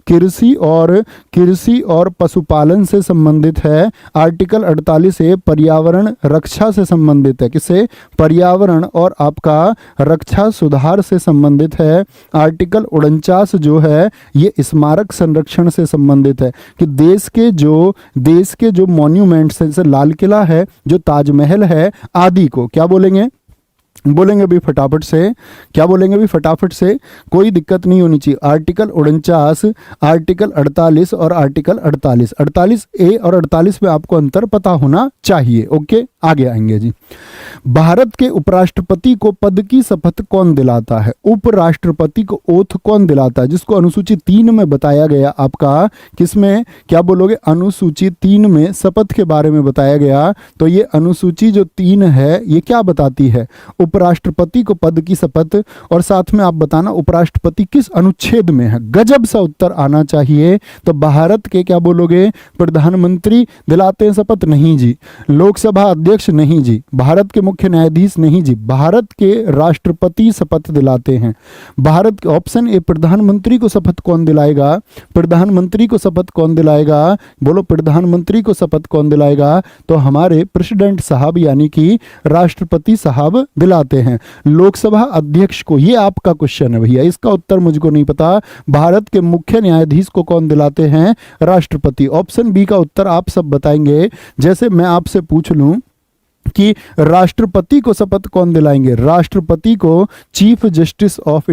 कृषि और पशुपालन से संबंधित है। आर्टिकल 48 ए पर्यावरण रक्षा से संबंधित है। किससे? पर्यावरण और आपका रक्षा सुधार से संबंधित है। आर्टिकल 49 जो है ये स्मारक संरक्षण से संबंधित है कि देश के जो मॉन्यूमेंट्स हैं, जैसे लाल किला है, जो ताजमहल है आदि को क्या बोलेंगे? बोलेंगे भी फटाफट से। क्या बोलेंगे भी फटाफट से? कोई दिक्कत नहीं होनी चाहिए। आर्टिकल 49, आर्टिकल 48 और आर्टिकल 48। 48 ए और 48 में आपको अंतर पता होना चाहिए। ओके, आगे आएंगे जी। भारत के उपराष्ट्रपति को पद की शपथ कौन दिलाता है? उपराष्ट्रपति को ओथ कौन दिलाता है? जिसको अनुसूची 3 में बताया गया आपका। किसमें? क्या बोलोगे? अनुसूची 3 में शपथ के बारे में बताया गया। तो ये अनुसूची जो 3 है ये क्या बताती है? उपराष्ट्रपति को पद की शपथ। और साथ में आप बताना उपराष्ट्रपति किस अनुच्छेद में है। गजब सा उत्तर आना चाहिए। तो भारत के क्या बोलोगे? प्रधानमंत्री दिलाते हैं शपथ? नहीं जी। लोकसभा अध्यक्ष? नहीं जी। भारत के मुख्य न्यायाधीश? नहीं जी। भारत के राष्ट्रपति शपथ दिलाते हैं। भारत के ऑप्शन ए, प्रधानमंत्री को शपथ कौन दिलाएगा? प्रधानमंत्री को शपथ कौन दिलाएगा? बोलो, प्रधानमंत्री को शपथ कौन दिलाएगा? तो हमारे प्रेसिडेंट साहब यानी कि राष्ट्रपति साहब दिलाते हैं। लोकसभा अध्यक्ष को, ये आपका क्वेश्चन है भैया, इसका उत्तर मुझको नहीं पता। भारत के मुख्य न्यायाधीश को कौन दिलाते हैं? राष्ट्रपति। ऑप्शन बी का उत्तर आप सब बताएंगे। जैसे मैं आपसे पूछ लूं कि राष्ट्रपति को शपथ कौन दिलाएंगे? राष्ट्रपति को चीफ जस्टिस ऑफ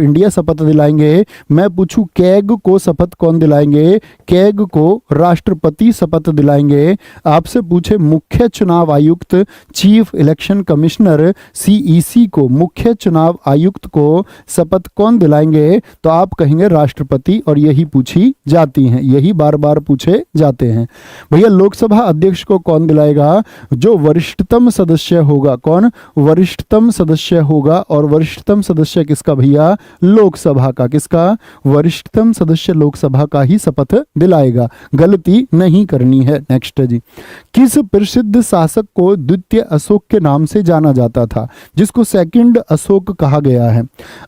इंडिया शपथ दिलाएंगे। मैं पूछूं कैग को शपथ कौन दिलाएंगे? कैग को राष्ट्रपति शपथ दिलाएंगे। आपसे पूछे मुख्य चुनाव आयुक्त, चीफ इलेक्शन कमिश्नर सीईसी को, मुख्य चुनाव आयुक्त को शपथ कौन दिलाएंगे? तो आप कहेंगे राष्ट्रपति। और यही पूछी जाती हैं, यही बार बार पूछे जाते हैं। भैया लोकसभा अध्यक्ष को कौन दिलाएगा? जो वरिष्ठतम सदस्य होगा। कौन? वरिष्ठतम सदस्य होगा। और वरिष्ठतम सदस्य किसका भैया? लोकसभा का। किसका? वरिष्ठतम सदस्य लोकसभा का ही शपथ दिलाएगा। गलती नहीं करनी है। नेक्स्ट जी, किस प्रसिद्ध शासक को द्वितीय अशोक के नाम से जाना जाता था, जिसको सेकंड अशोक कहा गया है?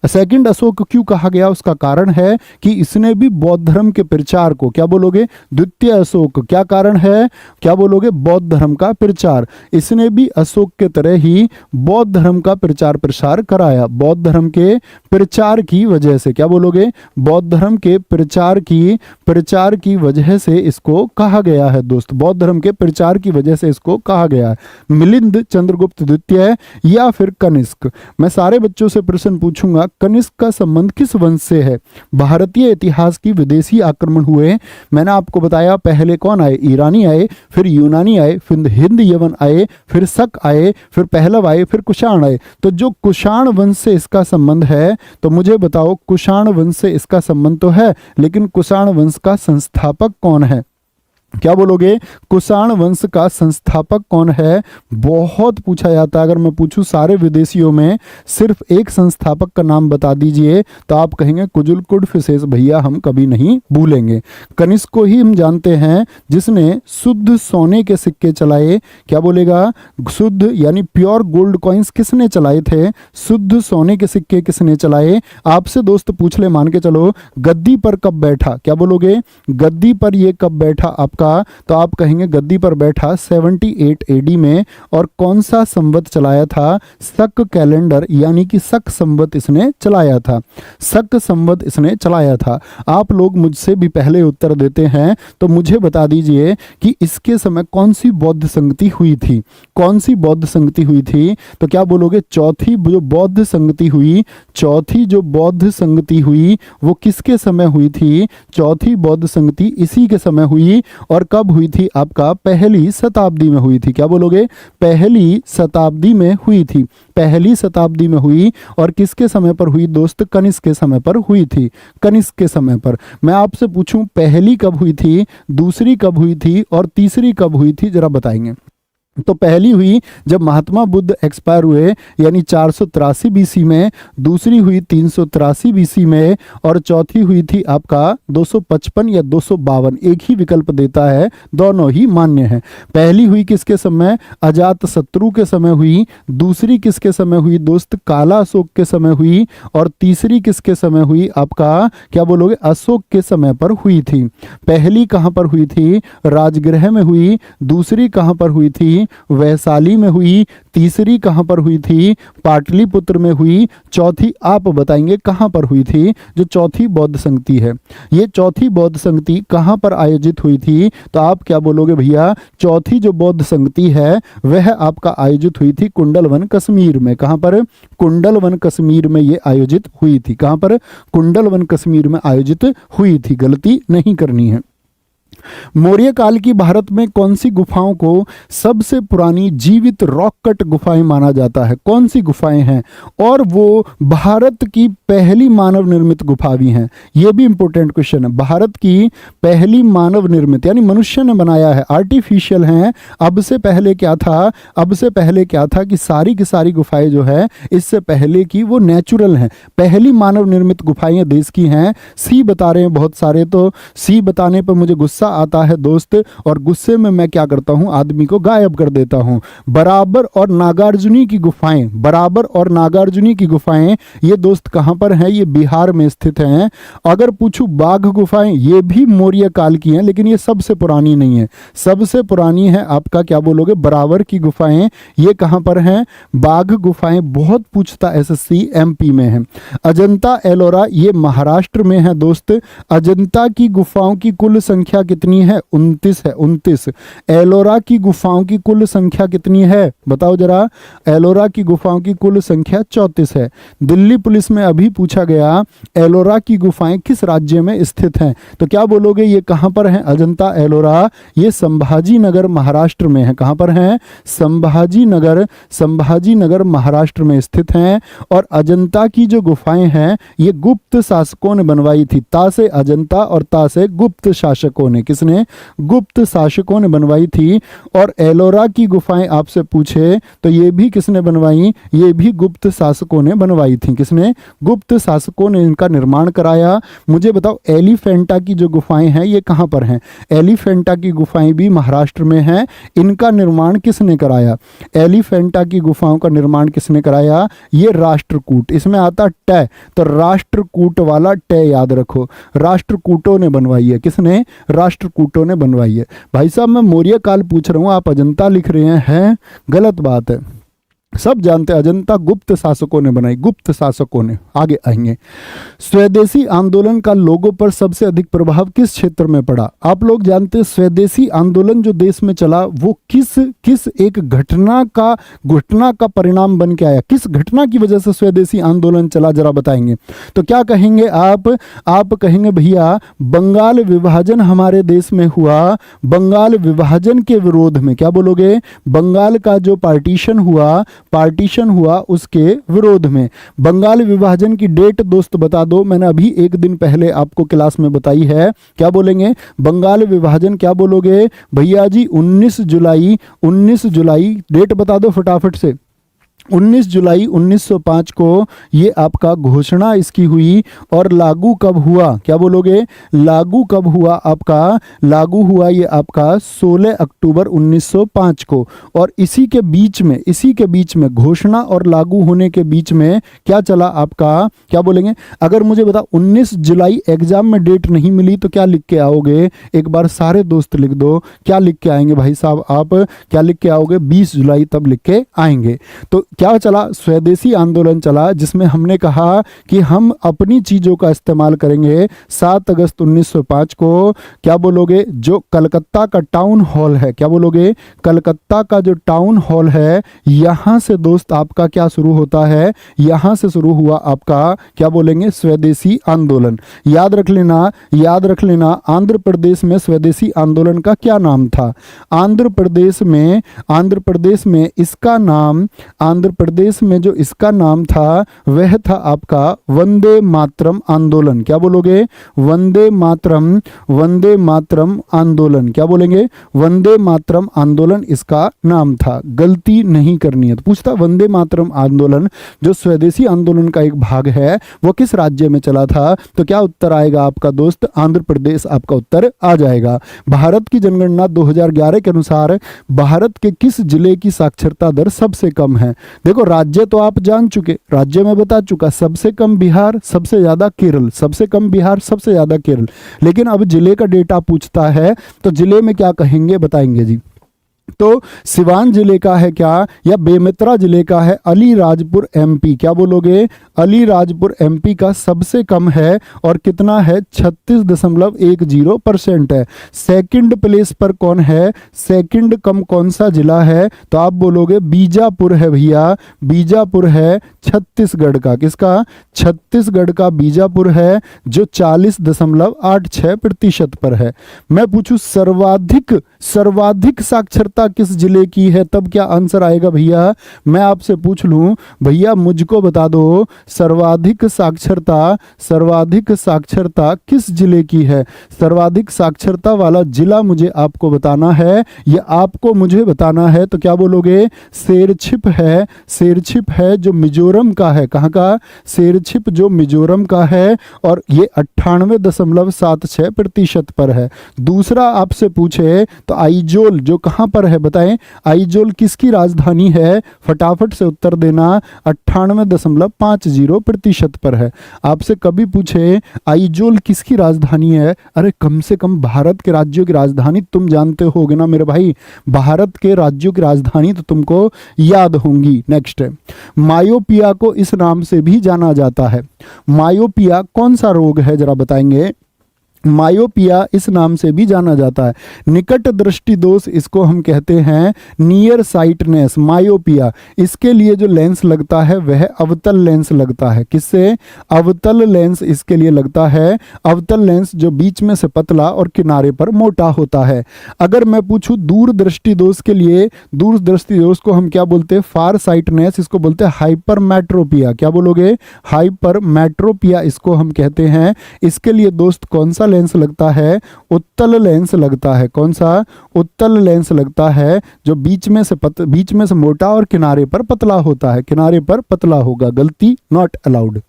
सेकंड अशोक क्यों कहा गया? उसका कारण है कि इसने भी बौद्ध धर्म के प्रचार को, क्या बोलोगे? द्वितीय अशोक। क्या कारण है? क्या बोलोगे? बौद्ध धर्म धर्म का प्रचार। इसने भी अशोक के तरह ही बौद्ध धर्म का प्रचार प्रसार कराया। बौद्ध धर्म के प्रचार की वजह से, क्या बोलोगे, बौद्ध धर्म के प्रचार की वजह से इसको कहा गया है दोस्त, बौद्ध धर्म के प्रचार की वजह से इसको कहा गया है। मिलिंद चंद्रगुप्त द्वितीय या फिर कनिष्क। मैं सारे बच्चों से प्रश्न पूछूंगा, कनिष्क का संबंध किस वंश से है? भारतीय इतिहास की विदेशी आक्रमण हुए, मैंने आपको बताया पहले कौन आए, ईरानी आए, फिर यूनानी आए, फिर हिंद यवन आए, फिर शक आए, फिर पहलव आए, फिर कुषाण आए। तो जो कुषाण वंश से इसका संबंध है, तो मुझे बताओ कुषाण वंश से इसका संबंध तो है, लेकिन कुषाण वंश का संस्थापक कौन है? क्या बोलोगे, कुषाण वंश का संस्थापक कौन है? बहुत पूछा जाता है। अगर मैं पूछूं सारे विदेशियों में सिर्फ एक संस्थापक का नाम बता दीजिए तो आप कहेंगे कुजुलकुड फिशेस, भैया हम कभी नहीं भूलेंगे। कनिष्क को ही हम जानते हैं जिसने शुद्ध सोने के सिक्के चलाए। क्या बोलेगा, शुद्ध यानी प्योर गोल्ड कॉइन्स किसने चलाए थे? शुद्ध सोने के सिक्के किसने चलाए? आपसे दोस्त पूछ ले, मान के चलो, गद्दी पर कब बैठा? क्या बोलोगे, गद्दी पर ये कब बैठा आपका? तो आप कहेंगे गद्दी पर बैठा 78 एडी में। और कौन सा संवत चलाया था? शक कैलेंडर यानी कि शक संवत इसने चलाया था। शक संवत इसने चलाया था। आप लोग मुझसे भी पहले उत्तर देते हैं, तो मुझे बता दीजिए कि इसके समय कौन सी बौद्ध संगति हुई थी? कौन सी बौद्ध संगति हुई थी? तो क्या बोलोगे, चौथी जो बौद्ध संगति हुई, चौथी जो बौद्ध संगति हुई वो किसके समय हुई थी? चौथी बौद्ध संगति इसी के समय हुई। और कब हुई थी? आपका पहली शताब्दी में हुई थी। क्या बोलोगे, पहली शताब्दी में हुई थी। पहली शताब्दी में हुई। और किसके समय पर हुई दोस्त? कनिष्क के समय पर हुई थी। कनिष्क के समय पर। मैं आपसे पूछूं पहली कब हुई थी, दूसरी कब हुई थी और तीसरी कब हुई थी, जरा बताएंगे। तो पहली हुई जब महात्मा बुद्ध एक्सपायर हुए यानी 483 बीसी में, दूसरी हुई 383 बीसी में, और चौथी हुई थी आपका 255 या 252, एक ही विकल्प देता है, दोनों ही मान्य है। पहली हुई किसके समय? अजात शत्रु के समय हुई। दूसरी किसके समय हुई दोस्त? काला अशोक के समय हुई। और तीसरी किसके समय हुई? आपका क्या बोलोगे, अशोक के समय पर हुई थी। पहली कहां पर हुई थी? राजगृह में हुई। दूसरी कहां पर हुई थी? वैशाली में हुई। तीसरी कहां पर हुई थी? पाटलिपुत्र में हुई। चौथी आप बताएंगे कहां पर हुई थी? जो चौथी बौद्ध संगति है, ये चौथी बौद्ध संगति कहां पर आयोजित हुई थी? तो आप क्या बोलोगे भैया, चौथी जो बौद्ध संगति है वह आपका आयोजित हुई थी कुंडलवन कश्मीर में। कहां पर? कुंडलवन कश्मीर में ये आयोजित हुई थी। कहां पर? कुंडलवन कश्मीर में आयोजित हुई थी। गलती नहीं करनी है। मौर्य काल की भारत में कौन सी गुफाओं को सबसे पुरानी जीवित रॉक कट गुफाएं माना जाता है? कौन सी गुफाएं हैं? और वो भारत की पहली मानव निर्मित गुफा भी हैं। ये भी इंपॉर्टेंट क्वेश्चन है। भारत की पहली मानव निर्मित यानी मनुष्य ने बनाया है, आर्टिफिशियल हैं। अब से पहले क्या था? अब से पहले क्या था कि सारी की सारी गुफाएं जो है इससे पहले की वो नेचुरल हैं। पहली मानव निर्मित गुफाएं देश की हैं। सी बता रहे हैं बहुत सारे, तो सी बताने पर मुझे गुस्सा आता है दोस्त, और गुस्से में मैं क्या करता हूं, आदमी को गायब कर देता हूं। बराबर और नागार्जुनी की गुफाएं, बराबर और नागार्जुनी की गुफाएं ये दोस्त कहां पर हैं? ये बिहार में स्थित हैं। अगर पूछूं बाघ गुफाएं, ये भी मौर्य काल की हैं, लेकिन ये सबसे पुरानी नहीं है। सबसे पुरानी है आपका क्या बोलोगे, बराबर की गुफाएं। ये कहां पर हैं? बाघ गुफाएं बहुत पूछता एसएससी, एमपी में है। अजंता एलोरा ये महाराष्ट्र में है दोस्त। अजंता की गुफाओं की कुल संख्या कितनी है? 29 है, 29। एलोरा की गुफाओं की कुल संख्या कितनी है बताओ जरा? एलोरा की गुफाओं की कुल संख्या 34 है। दिल्ली पुलिस में अभी पूछा गया एलोरा की गुफाएं किस राज्य में स्थित हैं, तो क्या बोलोगे ये कहां पर है? अजंता एलोरा ये संभाजी नगर महाराष्ट्र में है। कहां पर है? संभाजी नगर, संभाजी नगर महाराष्ट्र में स्थित हैं। और अजंता की जो गुफाएं हैं ये गुप्त शासकों ने बनवाई थी। ता से अजंता और ता से गुप्त शासकों ने, किसने? गुप्त शासकों ने बनवाई थी। और एलोरा की गुफाएं आपसे पूछे तो ये भी किसने बनवाई? ये भी गुप्त शासकों ने बनवाई थी। किसने? गुप्त शासकों ने इनका निर्माण कराया। मुझे बताओ एलिफेंटा की जो गुफाएं हैं ये कहां पर हैं? एलिफेंटा की गुफाएं भी महाराष्ट्र में हैं। इनका निर्माण किसने कराया? एलिफेंटा की गुफाओं का निर्माण किसने कराया? ये राष्ट्रकूट, इसमें आता ट, तो राष्ट्रकूट वाला ट याद रखो। राष्ट्रकूटों ने बनवाई है। किसने? राष्ट्रकूटों ने बनवाई है। भाई साहब मैं मौर्य काल पूछ रहा हूँ, आप अजंता लिख रहे हैं, गलत बात है। सब जानते हैं अजंता गुप्त शासकों ने बनाई, गुप्त शासकों ने। आगे आएंगे। स्वदेशी आंदोलन का लोगों पर सबसे अधिक प्रभाव किस क्षेत्र में पड़ा? आप लोग जानते हैं स्वदेशी आंदोलन जो देश में चला वो किस एक घटना का परिणाम बन के आया, किस घटना की वजह से स्वदेशी आंदोलन चला, जरा बताएंगे। तो क्या कहेंगे आप कहेंगे भैया बंगाल विभाजन हमारे देश में हुआ, बंगाल विभाजन के विरोध में। क्या बोलोगे? बंगाल का जो पार्टीशन हुआ उसके विरोध में। बंगाल विभाजन की डेट दोस्त बता दो, मैंने अभी एक दिन पहले आपको क्लास में बताई है। क्या बोलेंगे? बंगाल विभाजन क्या बोलोगे भैया जी? 19 जुलाई डेट बता दो फटाफट से। 19 जुलाई 1905 को ये आपका घोषणा इसकी हुई। और लागू कब हुआ? क्या बोलोगे? लागू कब हुआ आपका? लागू हुआ ये आपका 16 अक्टूबर 1905 को। और इसी के बीच में घोषणा और लागू होने के बीच में क्या चला आपका? क्या बोलेंगे? अगर मुझे बता 19 जुलाई एग्जाम में डेट नहीं मिली तो क्या लिख के आओगे? एक बार सारे दोस्त लिख दो, क्या लिख के आएंगे भाई साहब? आप क्या लिख के आओगे? 20 जुलाई तब लिख के आएंगे। तो क्या चला? स्वदेशी आंदोलन चला, जिसमें हमने कहा कि हम अपनी चीजों का इस्तेमाल करेंगे। 7 अगस्त 1905 को क्या बोलोगे? जो कलकत्ता का टाउन हॉल है, क्या बोलोगे? कलकत्ता का जो टाउन हॉल है, यहां से दोस्त आपका क्या शुरू होता है? यहां से शुरू हुआ आपका क्या बोलेंगे? स्वदेशी आंदोलन। याद रख लेना आंध्र प्रदेश में स्वदेशी आंदोलन का क्या नाम था? आंध्र प्रदेश में इसका नाम, आंध्र प्रदेश में जो इसका नाम था वह था आपका वंदे मातरम आंदोलन। क्या बोलोगे? वंदे मातरम आंदोलन। क्या बोलेंगे? वंदे मातरम आंदोलन इसका नाम था। गलती नहीं करनी है। तो पूछता वंदे मातरम आंदोलन जो स्वदेशी आंदोलन का एक भाग है वो किस राज्य में चला था? तो क्या उत्तर आएगा आपका दोस्त? आंध्र प्रदेश आपका उत्तर आ जाएगा। भारत की जनगणना 2011 के अनुसार भारत के किस जिले की साक्षरता दर सबसे कम है? देखो राज्य तो आप जान चुके, राज्य में बता चुका, सबसे कम बिहार, सबसे ज्यादा केरल, सबसे कम बिहार, सबसे ज्यादा केरल। लेकिन अब जिले का डेटा पूछता है तो जिले में क्या कहेंगे बताएंगे जी। तो सिवान जिले का है क्या, या बेमेतरा जिले का है अलीराजपुर एमपी? क्या बोलोगे? अलीराजपुर एमपी का सबसे कम है और कितना है? 36.10% है। सेकंड प्लेस पर कौन है? सेकंड कम कौन सा जिला है? तो आप बोलोगे बीजापुर है भैया, बीजापुर है छत्तीसगढ़ का। किसका? छत्तीसगढ़ का बीजापुर है जो 40.86% पर है। मैं पूछूं सर्वाधिक साक्षरता किस जिले की है, तब क्या आंसर आएगा भैया? मैं आपसे पूछ लूं भैया मुझको बता दो सर्वाधिक साक्षरता किस जिले की है? सर्वाधिक साक्षरता वाला जिला मुझे आपको बताना है या आपको मुझे बताना है। तो क्या बोलोगे? शेरछिप है जो मिजोरम का है। कहाँ का? शेरछिप जो मिजोरम का है और ये 98.76% पर है। दूसरा आपसे पूछे तो आइजोल जो कहाँ पर है बताएं? आइजोल किसकी राजधानी है? फटाफट से उत्तर देना। 98.50% पर है। आपसे कभी पूछे आइजोल किसकी राजधानी है, अरे कम से कम भारत के राज्यों की राजधानी तुम जानते होगे ना मेरे भाई। भारत के राज्यों की राजधानी तो तुमको याद होंगी। नेक्स्ट है मायोपिया को इस नाम से भी जाना जाता है। मायोपिया कौन सा रोग है जरा बताएंगे? मायोपिया इस नाम से भी जाना जाता है। निकट दृष्टि दोष इसको हम कहते हैं नियर साइटनेस। मायोपिया इसके लिए जो लेंस लगता है वह अवतल लेंस लगता है। किससे? अवतल लेंस इसके लिए लगता है। अवतल लेंस जो बीच में से पतला और किनारे पर मोटा होता है। अगर मैं पूछूं दूर दृष्टि दोष के लिए, दूर दृष्टि दोष को हम क्या बोलते हैं? फार साइटनेस, इसको बोलते हैं हाइपरमेट्रोपिया। क्या बोलोगे? हाइपरमेट्रोपिया इसको हम कहते हैं। इसके लिए दोस्त कौन सा लेंस लगता है? उत्तल लेंस लगता है। कौन सा? उत्तल लेंस लगता है जो बीच में से मोटा और किनारे पर पतला होता है। किनारे पर पतला होगा। गलती, नॉट अलाउड।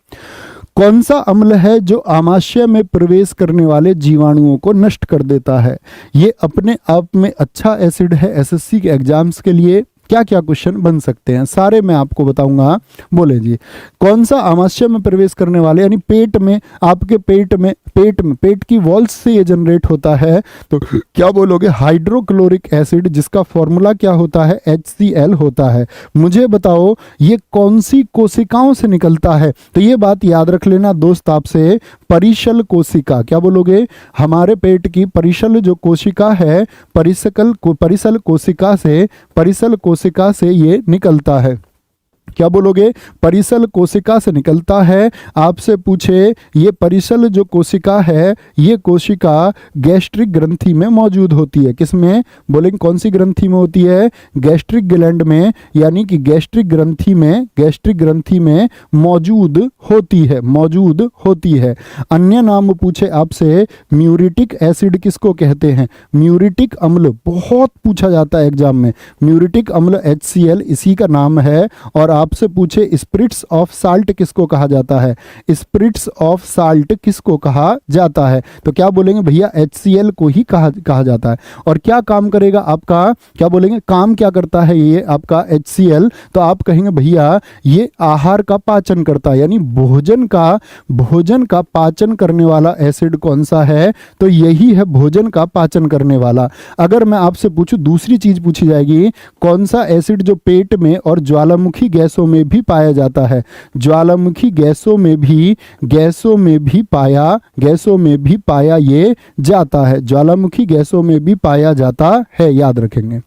कौन सा अम्ल है जो आमाशय में प्रवेश करने वाले जीवाणुओं को नष्ट कर देता है? ये अपने आप में अच्छा एसिड है एसएससी के एग्जाम्स के लिए। क्या क्या क्वेश्चन बन सकते हैं, सारे मैं आपको बताऊंगा। बोले जी, कौन सा आमाशय में प्रवेश करने वाले, यानी पेट में, आपके पेट की वॉल्स से ये जनरेट होता है, तो क्या बोलोगे? हाइड्रोक्लोरिक एसिड, जिसका फॉर्मूला क्या होता है? HCl होता है। मुझे बताओ ये कौन सी कोशिकाओं से निकलता है? तो ये बात याद रख लेना दोस्त आपसे, परिशल कोशिका। क्या बोलोगे? हमारे पेट की परिशल जो कोशिका है, परिशल कोशिका से ये निकलता है। क्या बोलोगे? परिशल कोशिका से निकलता है। आपसे पूछे ये परिशल जो कोशिका है, ये कोशिका गैस्ट्रिक ग्रंथि में मौजूद होती है। किसमें? बोलेंगे कौन सी ग्रंथि में होती है? गैस्ट्रिक ग्लैंड में, यानी कि गैस्ट्रिक ग्रंथि में मौजूद होती है। अन्य नाम पूछे आपसे, म्यूरिटिक एसिड किसको कहते हैं? म्यूरिटिक अम्ल बहुत पूछा जाता है एग्जाम में। म्यूरिटिक अम्ल HCl इसी का नाम है। और आपसे पूछे स्पिरिट्स ऑफ साल्ट किसको कहा जाता है? स्पिरिट्स ऑफ साल्ट किसको कहा जाता है? तो क्या बोलेंगे भैया? HCl को ही कहा जाता है। और क्या काम करेगा आपका? क्या बोलेंगे? काम क्या करता है ये आपका HCl? तो आप कहेंगे भैया ये आहार का पाचन करता है, यानी भोजन का पाचन करने वाला एसिड कौन सा है? तो यही है भोजन का पाचन करने वाला। अगर मैं आपसे पूछूं, दूसरी चीज पूछी जाएगी, कौन सा एसिड जो पेट में और ज्वालामुखी गैसों में भी पाया जाता है? ज्वालामुखी गैसों में भी पाया ये जाता है। ज्वालामुखी गैसों में भी पाया जाता है, याद रखेंगे।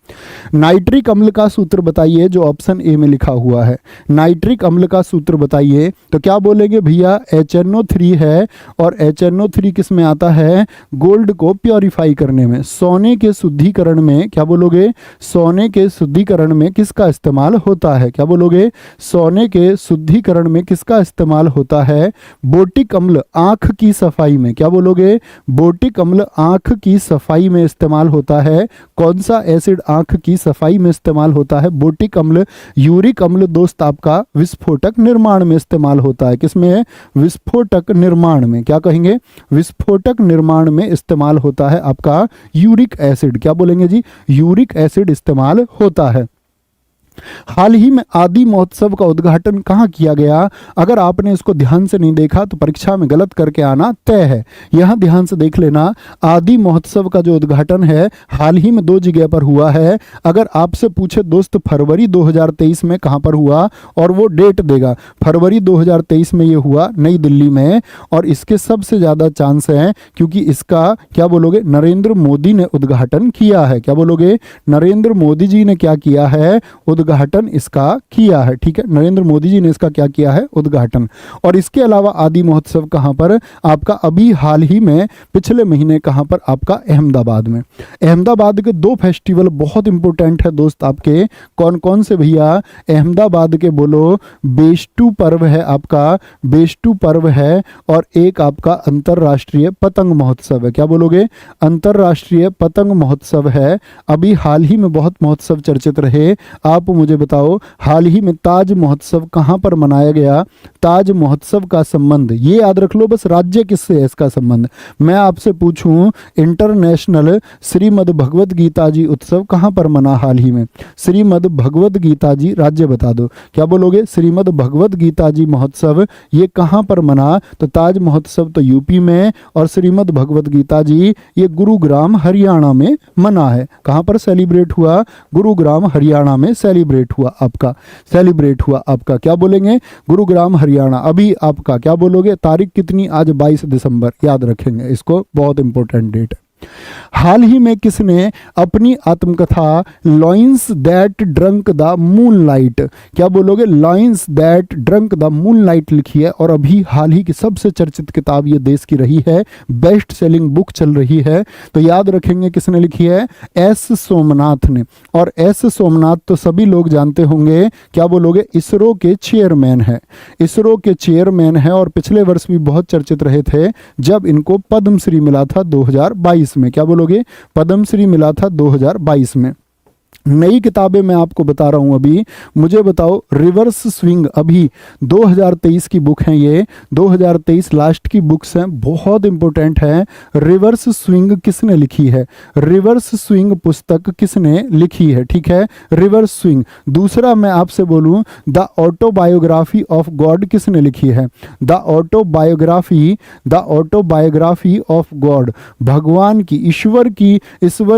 नाइट्रिक अम्ल का सूत्र बताइए, जो ऑप्शन ए में लिखा हुआ है। नाइट्रिक अम्ल का सूत्र बताइए। तो क्या बोलेंगे भैया? HNO3 है। और HNO3 किस में आता है? गोल्ड को प्योरीफाई करने में, सोने के शुद्धिकरण में। क्या बोलोगे? सोने के शुद्धिकरण में किसका इस्तेमाल होता है? क्या बोलोगे? सोने के शुद्धिकरण में किसका इस्तेमाल होता है? बोटिक अम्ल आंख की सफाई में। क्या बोलोगे? बोटिक अम्ल आंख की सफाई में इस्तेमाल होता है। कौन सा एसिड आंख की सफाई में इस्तेमाल होता है? बोटिक अम्ल। यूरिक अम्ल दोस्त आपका विस्फोटक निर्माण में इस्तेमाल होता है। किसमें? विस्फोटक निर्माण में। क्या कहेंगे? विस्फोटक निर्माण में इस्तेमाल होता है आपका यूरिक एसिड। क्या बोलेंगे जी? यूरिक एसिड इस्तेमाल होता है। हाल ही में आदि महोत्सव का उद्घाटन कहाँ किया गया? अगर आपने इसको ध्यान से नहीं देखा तो परीक्षा में गलत करके आना तय है। यहां ध्यान से देख लेना, आदि महोत्सव का जो उद्घाटन है हाल ही में 2 जगह पर हुआ है। अगर आपसे पूछे दोस्त फरवरी 2023 में कहां पर हुआ, और वो डेट देगा, फरवरी 2023 में ये हुआ नई दिल्ली में। और इसके सबसे ज्यादा चांस हैं, क्योंकि इसका क्या बोलोगे? नरेंद्र मोदी ने उद्घाटन किया है। क्या बोलोगे? नरेंद्र मोदी जी ने क्या किया है? उद्घाटन इसका किया है। ठीक है, नरेंद्र मोदी जी ने इसका क्या किया है? उद्घाटन। और इसके अलावा आदि महोत्सव कहां पर? आपका अभी हाल ही में पिछले महीने कहां पर? आपका अहमदाबाद में। अहमदाबाद के 2 फेस्टिवल बहुत इंपॉर्टेंट है दोस्त आपके। कौन कौन से भैया? अहमदाबाद के बोलो, बेस्टू पर्व है आपका, बेस्टू पर्व है। और एक आपका अंतरराष्ट्रीय पतंग महोत्सव है। क्या बोलोगे? अंतरराष्ट्रीय पतंग महोत्सव है। अभी हाल ही में बहुत महोत्सव चर्चित रहे। आप मुझे बताओ, हाल ही में ताज महोत्सव कहां पर मनाया गया? ताज महोत्सव का संबंध ये याद रख लो बस, राज्य किससे है इसका संबंध। मैं आपसे पूछूं, इंटरनेशनल श्रीमद् भगवद गीता जी उत्सव कहां पर मना हाल ही में? श्रीमद् भगवद गीता जी, राज्य बता दो। क्या बोलोगे? श्रीमद् भगवद गीता जी महोत्सव ये कहां पर मना? तो ताज महोत्सव तो यूपी में, और श्रीमद् भगवद गीता जी ये गुरुग्राम हरियाणा में मना है। कहां पर सेलिब्रेट हुआ? गुरुग्राम हरियाणा में सेलिब्रेट हुआ आपका। क्या बोलेंगे? गुरुग्राम हरियाणा। अभी आपका क्या बोलोगे? तारीख कितनी? आज 22 दिसंबर, याद रखेंगे इसको, बहुत इंपॉर्टेंट डेट है। हाल ही में किसने अपनी आत्मकथा lions that drunk the moonlight, क्या बोलोगे? Lions that drunk the moonlight लिखी है। और अभी हाल ही की सबसे चर्चित किताब ये देश की रही है, बेस्ट सेलिंग बुक चल रही है। तो याद रखेंगे किसने लिखी है? एस सोमनाथ ने। और एस सोमनाथ तो सभी लोग जानते होंगे, क्या बोलोगे? इसरो के चेयरमैन है। इसरो के चेयरमैन है, और पिछले वर्ष भी बहुत चर्चित रहे थे जब इनको पद्मश्री मिला था 2022 में। क्या बोलोगे? पद्मश्री मिला था 2022 में। नई किताबें मैं आपको बता रहा हूं अभी। मुझे बताओ, रिवर्स स्विंग अभी 2023 की बुक है, ये 2023 लास्ट की बुक्स हैं, बहुत इंपॉर्टेंट है। रिवर्स स्विंग किसने लिखी है? रिवर्स स्विंग पुस्तक किसने लिखी है? ठीक है, रिवर्स स्विंग। दूसरा मैं आपसे बोलूं, द ऑटोबायोग्राफी ऑफ गॉड किसने लिखी है? द ऑटोबायोग्राफी ऑफ गॉड, भगवान की, ईश्वर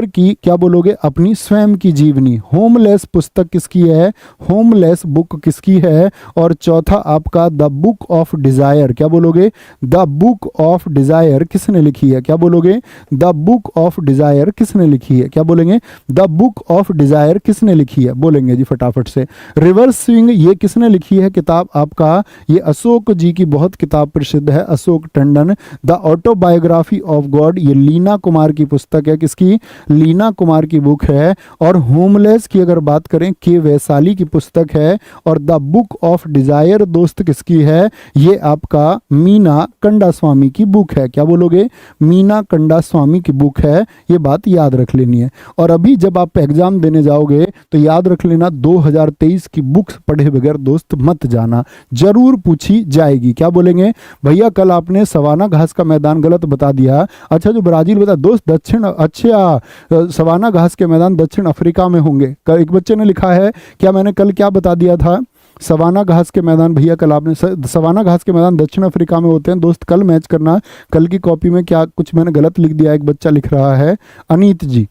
की क्या बोलोगे, अपनी स्वयं की जीवनी। होमलेस पुस्तक किसकी है? होमलेस बुक किसकी है? और चौथा आपका द बुक ऑफ डिजायर, क्या बोलोगे? द बुक ऑफ डिजायर किसने लिखी है? क्या बोलोगे? द बुक ऑफ डिजायर किसने लिखी है? क्या बोलेंगे? द बुक ऑफ डिजायर किसने लिखी है? बोलेंगे जी फटाफट से। रिवर्स स्विंग ये किसने लिखी है किताब? आपका ये अशोक जी की बहुत किताब प्रसिद्ध है, Ashok Tandon. The autobiography of God ये लीना कुमार की पुस्तक है, किसकी? लीना कुमार की बुक है। और होमलेस की अगर बात करें, के वैशाली की पुस्तक है। और द बुक ऑफ डिजायर दोस्त किसकी है? ये आपका मीना कंडास्वामी की बुक है। क्या बोलोगे? मीना कंडास्वामी की बुक है, ये बात याद रख लेनी है। और अभी जब आप एग्जाम देने जाओगे तो याद रख लेना, 2023 की बुक्स पढ़े बगैर दोस्त मत जाना, जरूर पूछी जाएगी। क्या बोलेंगे? भैया कल आपने सवाना घास का मैदान गलत बता दिया। अच्छा, जो ब्राजील बता दोस्त, दक्षिण, अच्छा सवाना घास के मैदान दक्षिण अफ्रीका में होंगे। एक बच्चे ने लिखा है, क्या मैंने कल क्या बता दिया था? सवाना घास के मैदान, भैया कल आपने सवाना घास के मैदान दक्षिण अफ्रीका में होते हैं। दोस्त कल मैच करना, कल की कॉपी में क्या कुछ मैंने गलत लिख दिया, एक बच्चा लिख रहा है, अनीत जी।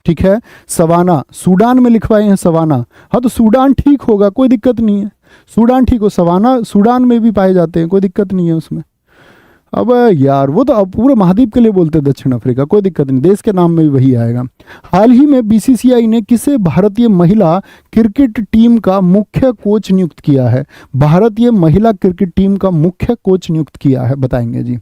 ठीक है, सवाना सूडान में लिखवाए हैं सवाना। हाँ तो सूडान ठीक होगा, कोई दिक्कत नहीं है, सूडान ठीक हो, सवाना सूडान में भी पाए जाते हैं, कोई दिक्कत नहीं है उसमें। अब यार वो तो अब पूरे महाद्वीप के लिए बोलते हैं दक्षिण अफ्रीका, कोई दिक्कत नहीं, देश के नाम में भी वही आएगा। हाल ही में बीसीसीआई ने किसे भारतीय महिला क्रिकेट टीम का मुख्य कोच नियुक्त किया है? भारतीय महिला क्रिकेट टीम का मुख्य कोच नियुक्त किया है, बताएंगे जी।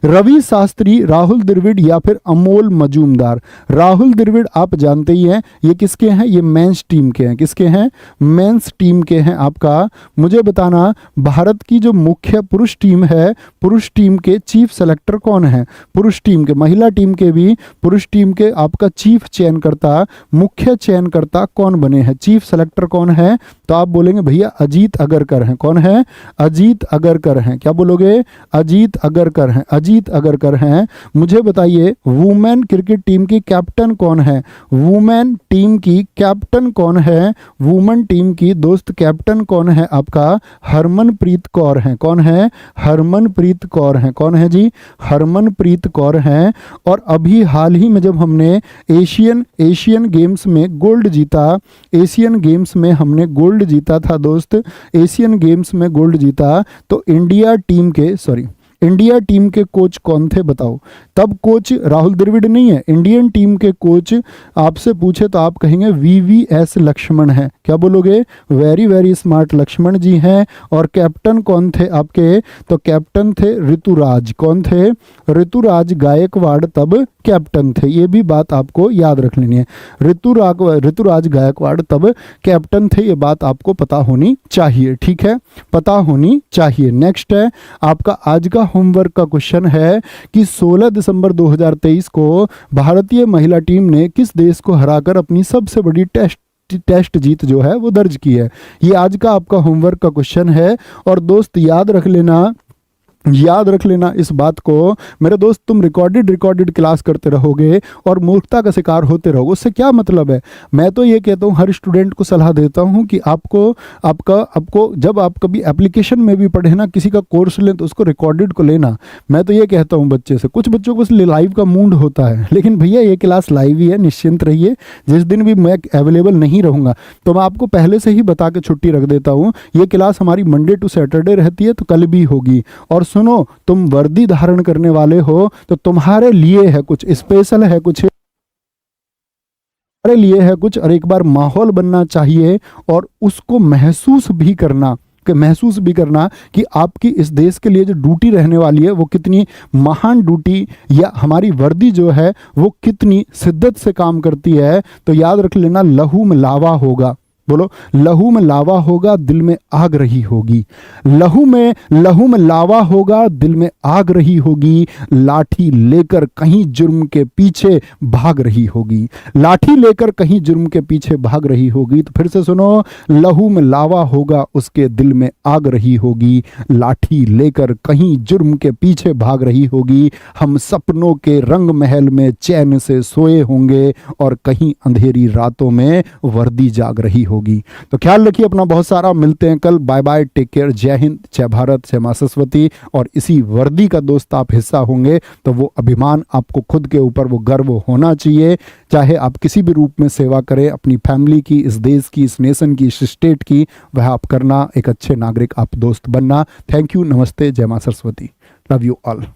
रवि शास्त्री, राहुल द्रविड़ या फिर अमोल मजूमदार? राहुल द्रविड़ आप जानते ही हैं, ये किसके हैं? ये मेंस टीम के हैं। किसके हैं? मेंस टीम के हैं आपका। मुझे बताना, भारत की जो मुख्य पुरुष टीम है, पुरुष टीम के चीफ सेलेक्टर कौन है? पुरुष टीम के, महिला टीम के भी पुरुष टीम के आपका चीफ चयनकर्ता, मुख्य चयनकर्ता कौन बने हैं? चीफ सेलेक्टर कौन है? तो आप बोलेंगे भैया अजीत अगरकर हैं। कौन है? अजीत अगरकर हैं। क्या बोलोगे? अजीत अगरकर हैं, अजीत अगरकर हैं। मुझे बताइए, वुमेन क्रिकेट टीम की कैप्टन कौन है? वुमेन टीम की कैप्टन कौन है? वुमेन टीम की दोस्त कैप्टन कौन है? आपका हरमनप्रीत कौर हैं। कौन है? हरमनप्रीत कौर हैं। कौन है जी? हरमनप्रीत कौर हैं। और अभी हाल ही में जब हमने एशियन गेम्स में गोल्ड जीता, एशियन गेम्स में हमने गोल्ड जीता था दोस्त, एशियन गेम्स में गोल्ड जीता, तो इंडिया टीम के कोच कौन थे बताओ? तब कोच राहुल द्रविड़ नहीं है, इंडियन टीम के कोच आपसे पूछे तो आप कहेंगे VVS लक्ष्मण है। क्या बोलोगे? वेरी वेरी स्मार्ट लक्ष्मण जी हैं। और कैप्टन कौन थे आपके? तो कैप्टन थे ऋतुराज। कौन थे? ऋतुराज गायकवाड़ तब कैप्टन थे, ये भी बात आपको याद रख लेनी है। ऋतुराज गायकवाड़ तब कैप्टन थे, ये बात आपको पता होनी चाहिए। ठीक है, पता होनी चाहिए। नेक्स्ट है आपका आज का होमवर्क का क्वेश्चन है कि 16 दिसंबर 2023 को भारतीय महिला टीम ने किस देश को हराकर अपनी सबसे बड़ी टेस्ट जीत जो है वो दर्ज की है? ये आज का आपका होमवर्क का क्वेश्चन है। और दोस्त याद रख लेना इस बात को, मेरे दोस्त, तुम रिकॉर्डेड क्लास करते रहोगे और मूर्खता का शिकार होते रहोगे। उससे क्या मतलब है? मैं तो ये कहता हूँ, हर स्टूडेंट को सलाह देता हूँ कि आपको जब आप कभी एप्लीकेशन में भी पढ़े ना, किसी का कोर्स लें तो उसको रिकॉर्डेड को लेना। मैं तो ये कहता हूँ बच्चे से, कुछ बच्चों को बस लाइव का मूड होता है, लेकिन भैया ये क्लास लाइव ही है, निश्चिंत रहिए। जिस दिन भी मैं अवेलेबल नहीं रहूँगा तो मैं आपको पहले से ही बता के छुट्टी रख देता हूँ। ये क्लास हमारी मंडे टू सैटरडे रहती है, तो कल भी होगी। और सुनो, तुम वर्दी धारण करने वाले हो तो तुम्हारे लिए है कुछ स्पेशल, है कुछ तुम्हारे लिए है कुछ, और एक बार माहौल बनना चाहिए और उसको महसूस भी करना कि आपकी इस देश के लिए जो ड्यूटी रहने वाली है वो कितनी महान ड्यूटी, या हमारी वर्दी जो है वो कितनी शिद्दत से काम करती है। तो याद रख लेना, लहू में लावा होगा। बोलो, लहू में लावा होगा दिल में आग रही होगी, लहू में लावा होगा दिल में आग रही होगी, लाठी लेकर कहीं जुर्म के पीछे भाग रही होगी, लाठी लेकर कहीं जुर्म के पीछे भाग रही होगी। तो फिर से सुनो, लहू में लावा होगा उसके दिल में आग रही होगी, लाठी लेकर कहीं जुर्म के पीछे भाग रही होगी, हम सपनों के रंग महल में चैन से सोए होंगे और कहीं अंधेरी रातों में वर्दी जाग रही होगी। तो ख्याल रखिए अपना बहुत सारा, मिलते हैं कल, बाय बाय, टेक केयर, जय हिंद, जय भारत, जय मां सरस्वती। और इसी वर्दी का दोस्त आप हिस्सा होंगे तो वो अभिमान आपको खुद के ऊपर, वो गर्व होना चाहिए, चाहे आप किसी भी रूप में सेवा करें, अपनी फैमिली की, इस देश की, इस नेशन की, इस स्टेट की, वह आप करना, एक अच्छे नागरिक आप दोस्त बनना। थैंक यू, नमस्ते, जय मां सरस्वती, लव यू ऑल।